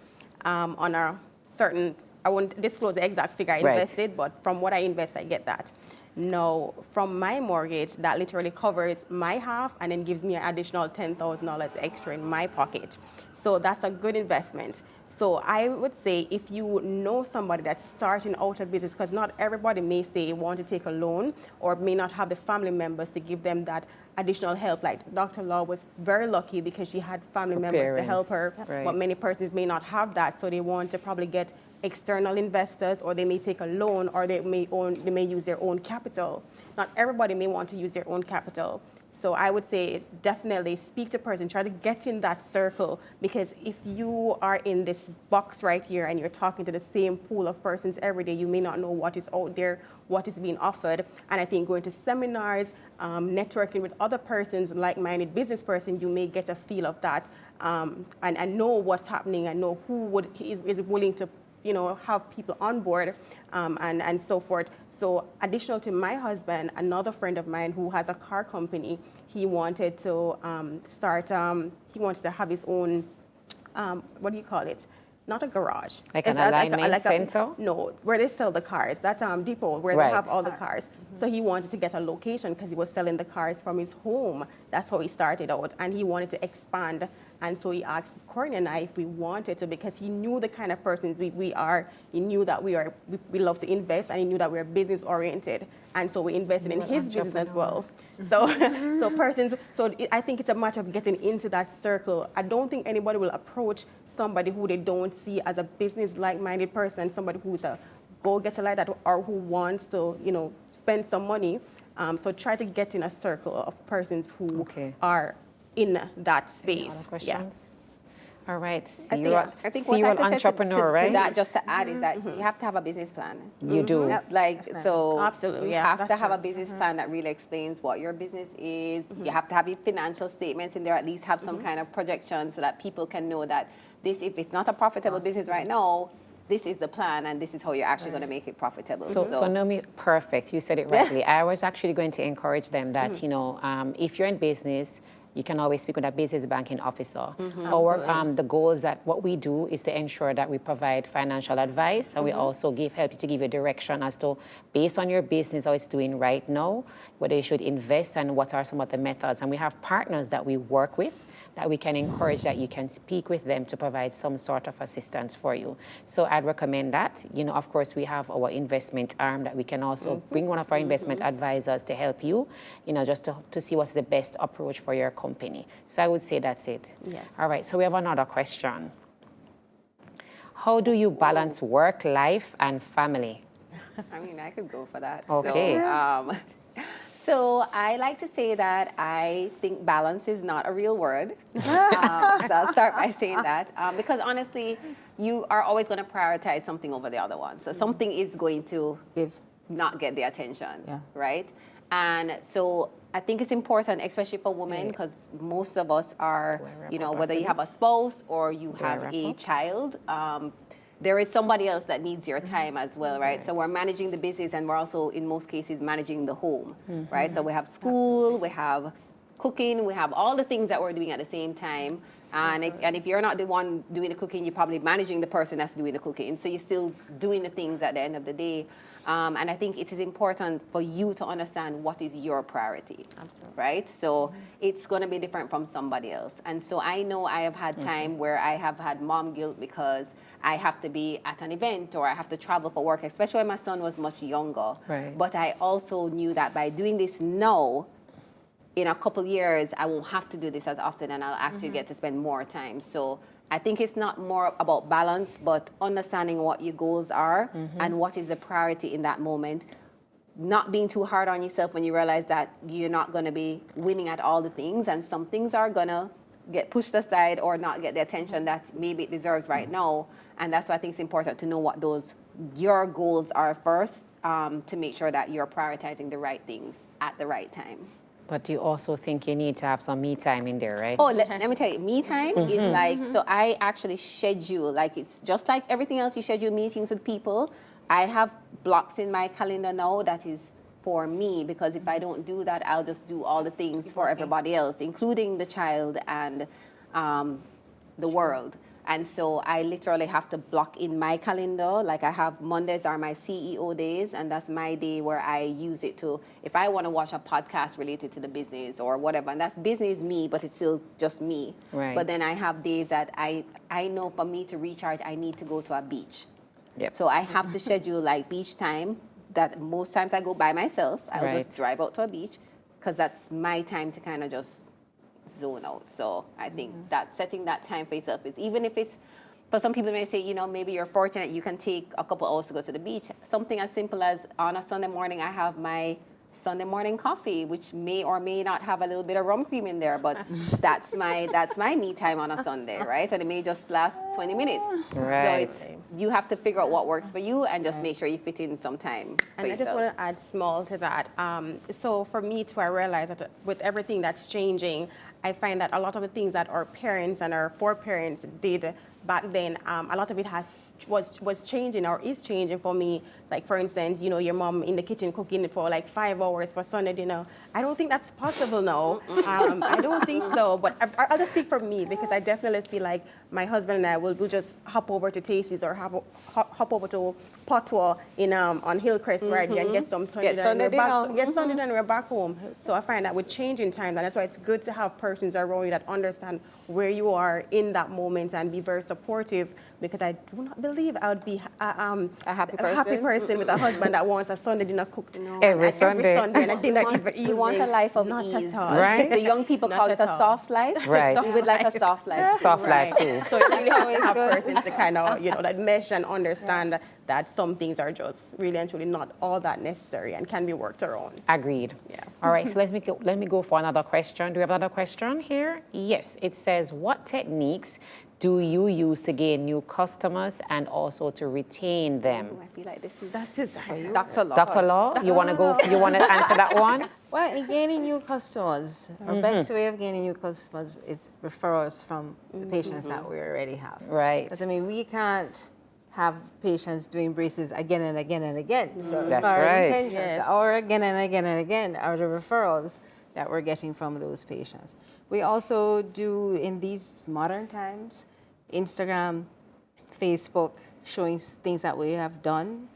on a certain, I won't disclose the exact figure I Right. invested, but from what I invest, I get that. No, from my mortgage, that literally covers my half and then gives me an additional $10,000 extra in my pocket. So that's a good investment. So I would say if you know somebody that's starting out a business, because not everybody may say want to take a loan or may not have the family members to give them that additional help. Like Dr. Law was very lucky because she had family members to help her, Right. but many persons may not have that, so they want to probably get external investors, or they may take a loan, or they may use their own capital. Not everybody may want to use their own capital. So I would say definitely speak to person, try to get in that circle, because if you are in this box right here and you're talking to the same pool of persons every day, you may not know what is out there, what is being offered. And I think going to seminars, networking with other persons, like-minded business person, you may get a feel of that and know what's happening and know who is willing to have people on board and so forth. So additional to my husband, another friend of mine who has a car company, he wanted to he wanted to have his own, what do you call it? Not a garage. Like It's an alignment center? No, where they sell the cars. That depot where Right. they have all the cars. So he wanted to get a location because he was selling the cars from his home. That's how he started out. And he wanted to expand. And so he asked Courtney and I if we wanted to, because he knew the kind of persons we are. He knew that we love to invest, and he knew that we're business oriented. And so we invested in his business as well. So, I think it's a matter of getting into that circle. I don't think anybody will approach somebody who they don't see as a business like-minded person, somebody who's a go-getter like that, or who wants to, spend some money. So try to get in a circle of persons who are in that space. Other questions? All right. I think what I serial could say entrepreneur, to right? that, just to add, is that you have to have a business plan. You do. So Absolutely, you yeah, have to that's have a true. business plan that really explains what your business is. You have to have your financial statements in there, at least have some kind of projection so that people can know that if it's not a profitable business right now, this is the plan and this is how you're actually going to make it profitable. So Naomi, perfect. You said it rightly. I was actually going to encourage them that, if you're in business, you can always speak with a business banking officer. The goals that what we do is to ensure that we provide financial advice, and we also help you to give you direction as to, based on your business, how it's doing right now, whether you should invest and what are some of the methods. And we have partners that we work with that we can encourage that you can speak with them to provide some sort of assistance for you. So I'd recommend that. You know, of course, we have our investment arm that we can also bring one of our investment advisors to help you, you know, just to see what's the best approach for your company. So I would say that's it. Yes. All right, so we have another question. How do you balance work, life, and family? I mean, I could go for that. Okay. So I like to say that I think balance is not a real word. So I'll start by saying that. Because honestly, you are always going to prioritize something over the other one. So something is going to not get the attention, right? And so I think it's important, especially for women, because most of us are, you know, whether you have a spouse or you have a child, there is somebody else that needs your time as well, right? So we're managing the business, and we're also, in most cases, managing the home, right? So we have school, we have cooking, we have all the things that we're doing at the same time. And if you're not the one doing the cooking, you're probably managing the person that's doing the cooking. So you're still doing the things at the end of the day. And I think it is important for you to understand what is your priority, right? So it's going to be different from somebody else. And so I know I have had time where I have had mom guilt because I have to be at an event or I have to travel for work, especially when my son was much younger. Right. But I also knew that by doing this now, in a couple years, I won't have to do this as often, and I'll actually get to spend more time. So I think it's not more about balance, but understanding what your goals are and what is the priority in that moment. Not being too hard on yourself when you realize that you're not going to be winning at all the things, and some things are going to get pushed aside or not get the attention that maybe it deserves right now. And that's why I think it's important to know what your goals are first, to make sure that you're prioritizing the right things at the right time. But you also think you need to have some me time in there, right? Oh, let me tell you, me time is like, so I actually schedule, like it's just like everything else, you schedule meetings with people. I have blocks in my calendar now that is for me, because if I don't do that, I'll just do all the things for everybody else, including the child and the world. And so I literally have to block in my calendar. Like I have Mondays are my CEO days, and that's my day where I use it to, if I want to watch a podcast related to the business or whatever, and that's business me, but it's still just me. Right. But then I have days that I know for me to recharge, I need to go to a beach. Yep. So I have to schedule like beach time that most times I go by myself. I'll just drive out to a beach because that's my time to kind of just zone out. So I think that setting that time for yourself is, even if it's, for some people may say, you know, maybe you're fortunate you can take a couple hours to go to the beach. Something as simple as on a Sunday morning, I have my Sunday morning coffee, which may or may not have a little bit of rum cream in there, but that's my me time on a Sunday, right? And it may just last 20 minutes. Right. So you have to figure out what works for you and just make sure you fit in some time for And I yourself. just want to add small to that. So for me too, I realize that with everything that's changing, I find that a lot of the things that our parents and our foreparents did back then, a lot of it was changing or is changing for me. Like for instance, you know, your mom in the kitchen cooking for like 5 hours for Sunday dinner. I don't think that's possible now. I don't think so, but I'll just speak for me, because I definitely feel like my husband and I will just hop over to Tasty's or hop over to Patois in on Hillcrest right here and get some Sunday dinner. Get Sunday dinner and we're back home. So I find that with changing times, and that's why it's good to have persons around you that understand where you are in that moment and be very supportive, because I do not believe I would be a happy person with a husband that wants a Sunday dinner cooked every Sunday and a dinner evening. We want a life of Not ease. at all. Right? The young people call it a soft life. Right. We would like a soft life. soft life too. So it's really have to have persons to kind of, you know, that mesh and understand that some things are just really and truly not all that necessary and can be worked around. Agreed. Yeah. All right, so let me go for another question. Do we have another question here? Yes, it says, what techniques do you use to gain new customers and also to retain them? I feel like this is Dr. Law. Dr. Law, you want to answer that one? Well, in gaining new customers, our best way of gaining new customers is referrals from the patients that we already have. Right. Because, I mean, we can't have patients doing braces again and again and again. So as That's far right. as intentions, or again and again and again, are the referrals that we're getting from those patients. We also do, in these modern times, Instagram, Facebook, showing things that we have done,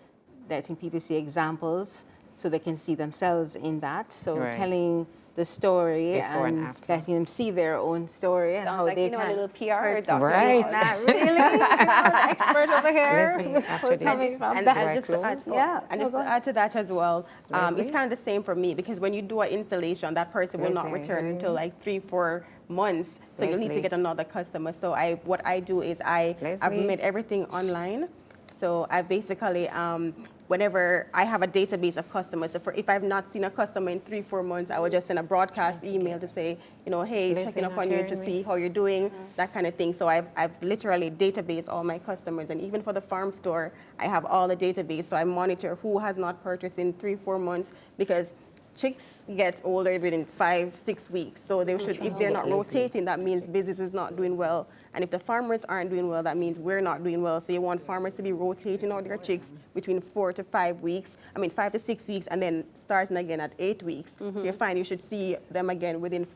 letting people see examples. so they can see themselves in that. So Right. telling the story Before and and after. letting them see their own story and Sounds how like, they you know, a can little PR purchase doctor. Right. Not really, you know, the expert over here. Leslie, after this. Coming from And, that. and just to add, Yeah, and no, just go to ahead. add to that as well, Leslie? it's kind of the same for me because when you do an installation, that person will not Leslie, return mhm. until like 3-4 months. So you need to Leslie. get another customer. So what I do is I've Leslie. made everything online. So I basically, whenever I have a database of customers, so if I've not seen a customer in 3-4 months, I will just send a broadcast email to say, you know, hey, Leslie, checking up not on you to hearing me. see how you're doing, that kind of thing. So I've literally database all my customers, and even for the farm store, I have all the database. So I monitor who has not purchased in 3-4 months because chicks get older within 5-6 weeks. So they should, if they're not rotating, that means business is not doing well. And if the farmers aren't doing well, that means we're not doing well. So you want farmers to be rotating out their chicks between 4 to 5 weeks, 5 to 6 weeks, and then starting again at 8 weeks. So you find you should see them again within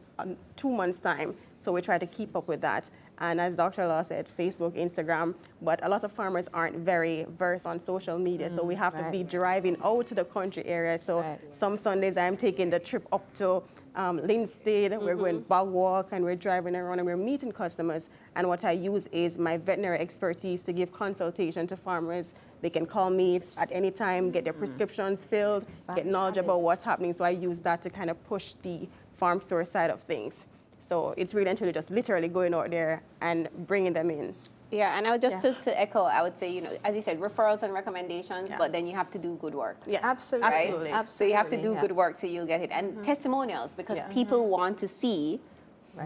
2 months' time. So we try to keep up with that. And as Dr. Law said, Facebook, Instagram, but a lot of farmers aren't very versed on social media. So we have to be driving out to the country area. So some Sundays I'm taking the trip up to Linstead, we're going bog walk and we're driving around and we're meeting customers. And what I use is my veterinary expertise to give consultation to farmers. They can call me at any time, get their prescriptions filled, get knowledge about what's happening. So I use that to kind of push the farm store side of things. So it's really actually just literally going out there and bringing them in. Yeah, and I would just to echo, I would say, you know, as you said, referrals and recommendations, Yeah. but then you have to do good work. Yes, Absolutely. Right? absolutely. So you have to do yeah. good work so you'll get it. And testimonials, because Yeah. people want to see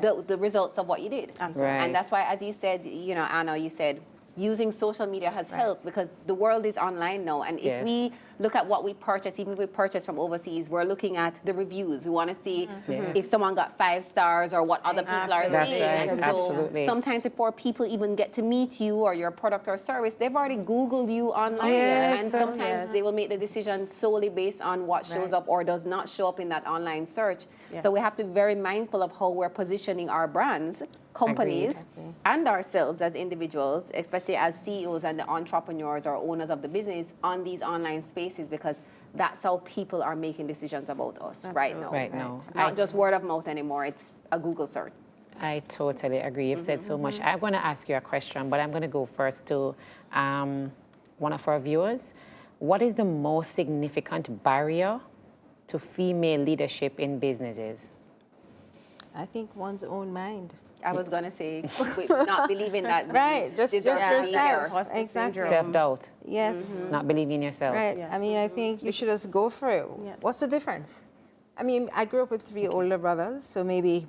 the results of what you did. Absolutely. Right. And that's why, as you said, you know, Anna, you said using social media has helped because the world is online now. And if Yes. we look at what we purchase, even if we purchase from overseas, we're looking at the reviews. We want to see Yes. if someone got 5 stars or what other people are That's saying. right. And so Absolutely. sometimes before people even get to meet you or your product or service, they've already Googled you online. Yes. And sometimes they will make the decision solely based on what shows up or does not show up in that online search. Yes. So we have to be very mindful of how we're positioning our brands, companies, and ourselves as individuals, especially as CEOs and the entrepreneurs or owners of the business on these online spaces, because that's how people are making decisions about us right now. Right now. Not just word of mouth anymore, it's a Google search. I totally agree. You've said so much. I'm going to ask you a question, but I'm going to go first to one of our viewers. What is the most significant barrier to female leadership in businesses? I think one's own mind. I was going to say, not believing that we Right, just deserve to be yourself. here. Exactly. Self-doubt, Yes. not believing in yourself. Right. Yes. I mean, I think you should just go for it. Yes. What's the difference? I mean, I grew up with 3 older brothers, so maybe,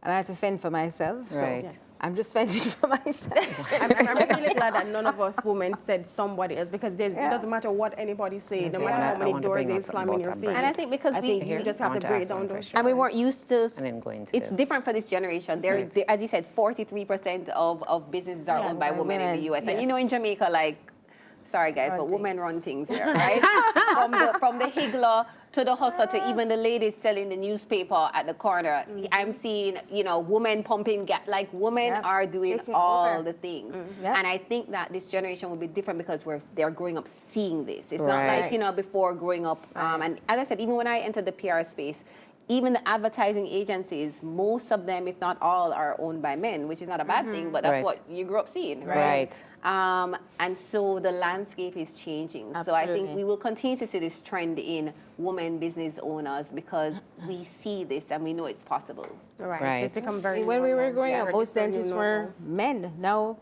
and I had to fend for myself. So Right. Yes. I'm just fending for myself. I'm really glad that none of us women said somebody else because it doesn't matter what anybody says, no Yeah, matter I how many want to doors bring they up slam in something your about face. And I think because I think we you just I have want to to break ask down one those question. and we doors. weren't used to, And then go into it's the- different for this generation. Right. As you said, 43% of businesses are owned by women in the US. And you know, in Jamaica, like, sorry guys, but women run things here, right? from the higgler to the hustler to even the ladies selling the newspaper at the corner. I'm seeing, you know, women pumping gas. Like, women Yep. are doing Taking all over. the things. Yep. And I think that this generation will be different because they're growing up seeing this. It's not Right. like, you know, before growing up. And as I said, even when I entered the PR space, even the advertising agencies, most of them, if not all, are owned by men, which is not a bad thing, but that's Right. what you grew up seeing, right? Right. And so the landscape is changing. So I think Absolutely. we will continue to see this trend in women business owners because we see this and we know it's possible. Right. Right. So it's become very When we were normal. growing Yeah, up, most register new dentists normal. were men. Now,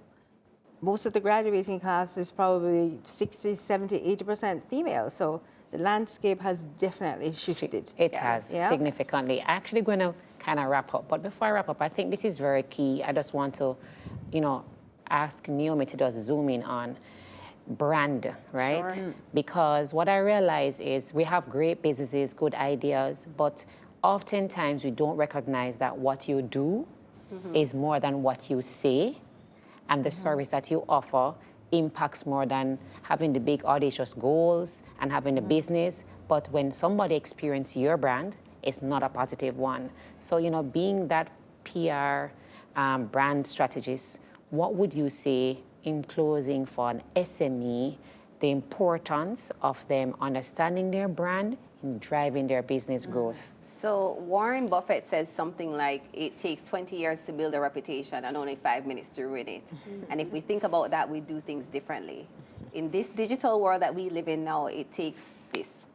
most of the graduating class is probably 60, 70, 80% female. So the landscape has definitely shifted. It has Yeah. significantly. I'm actually going to kind of wrap up. But before I wrap up, I think this is very key. I just want to, you know, ask Naomi to just zoom in on brand, right? Sure. Because what I realize is we have great businesses, good ideas, but oftentimes we don't recognize that what you do is more than what you say, and the service that you offer impacts more than having the big audacious goals and having the business. But when somebody experiences your brand, it's not a positive one. So, you know, being that PR brand strategist, what would you say in closing for an SME the importance of them understanding their brand in driving their business growth? So Warren Buffett says something like it takes 20 years to build a reputation and only 5 minutes to ruin it. And if we think about that, we do things differently. In this digital world that we live in now, it takes this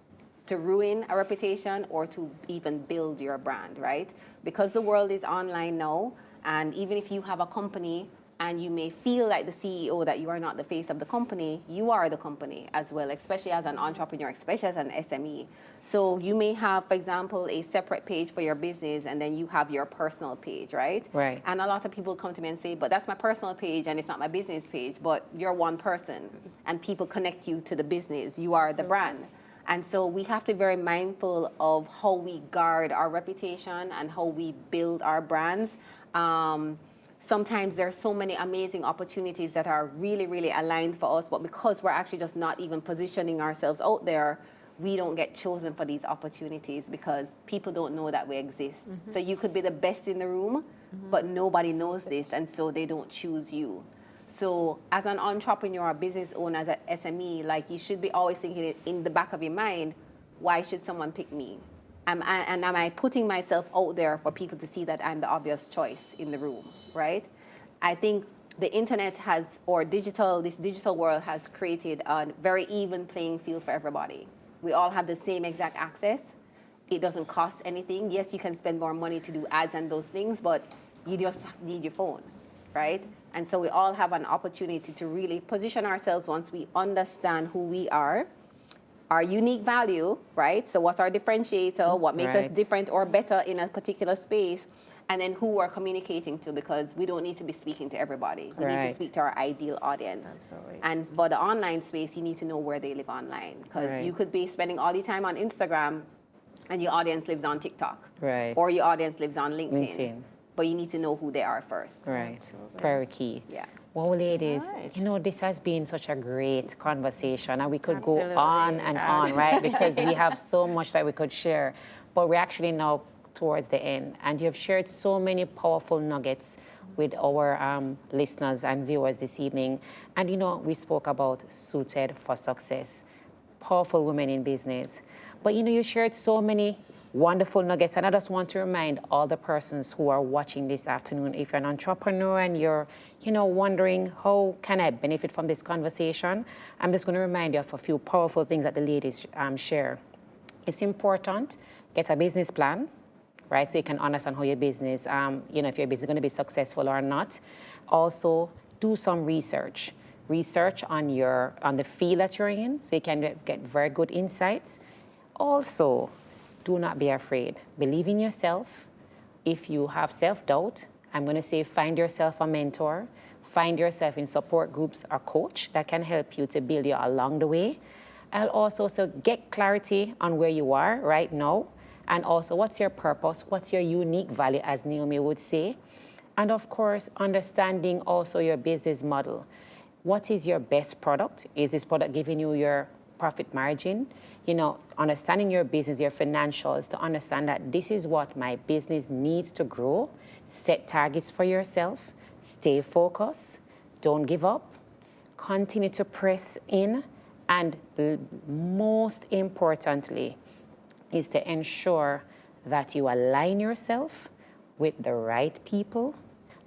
to ruin a reputation or to even build your brand, right? Because the world is online now, and even if you have a company and you may feel like the CEO that you are not the face of the company, you are the company as well, especially as an entrepreneur, especially as an SME. So you may have, for example, a separate page for your business, and then you have your personal page, right? Right. And a lot of people come to me and say, but that's my personal page and it's not my business page, but you're one person and people connect you to the business. You are the brand. And so we have to be very mindful of how we guard our reputation and how we build our brands. Sometimes there are so many amazing opportunities that are really, really aligned for us, but because we're actually just not even positioning ourselves out there, we don't get chosen for these opportunities because people don't know that we exist. So you could be the best in the room, but nobody knows this, and so they don't choose you. So as an entrepreneur, business owner, as an SME, like you should be always thinking in the back of your mind, why should someone pick me? Am I putting myself out there for people to see that I'm the obvious choice in the room, right? I think the internet has, or this digital world has created a very even playing field for everybody. We all have the same exact access. It doesn't cost anything. Yes, you can spend more money to do ads and those things, but you just need your phone, right? And so we all have an opportunity to really position ourselves once we understand who we are, our unique value, right? So what's our differentiator? What makes us different or better in a particular space? And then who we're communicating to, because we don't need to be speaking to everybody. We need to speak to our ideal audience. Absolutely. And for the online space, you need to know where they live online, because you could be spending all the time on Instagram and your audience lives on TikTok. Right. Or your audience lives on LinkedIn. LinkedIn. But you need to know who they are first. Right. Very key. Yeah. Well, ladies, you know, this has been such a great conversation, and we could go on and on, right? Because we have so much that we could share. But we're actually now towards the end, and you have shared so many powerful nuggets with our listeners and viewers this evening. And, you know, we spoke about Suited for Success, powerful women in business. But, you know, you shared so many wonderful nuggets, and I just want to remind all the persons who are watching this afternoon, if you're an entrepreneur and you're, you know, wondering how can I benefit from this conversation, I'm just going to remind you of a few powerful things that the ladies share. It's important, get a business plan, right, so you can understand how your business, you know, if your business is going to be successful or not. Also, do some research on the field that you're in, so you can get very good insights. Also, do not be afraid. Believe in yourself. If you have self-doubt, I'm going to say find yourself a mentor. Find yourself in support groups or coach that can help you to build you along the way. I'll also get clarity on where you are right now, and also what's your purpose, what's your unique value, as Naomi would say. And of course, understanding also your business model. What is your best product? Is this product giving you your profit margin? You know, understanding your business, your financials, to understand that this is what my business needs to grow. Set targets for yourself. Stay focused. Don't give up. Continue to press in. And most importantly, is to ensure that you align yourself with the right people,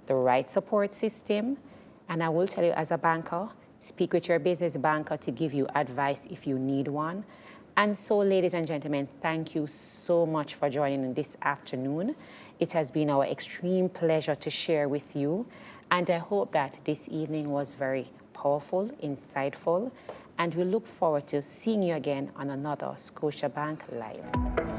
the right support system. And I will tell you, as a banker, speak with your business banker to give you advice if you need one. And so, ladies and gentlemen, thank you so much for joining this afternoon. It has been our extreme pleasure to share with you. And I hope that this evening was very powerful, insightful. And we look forward to seeing you again on another Scotiabank Live.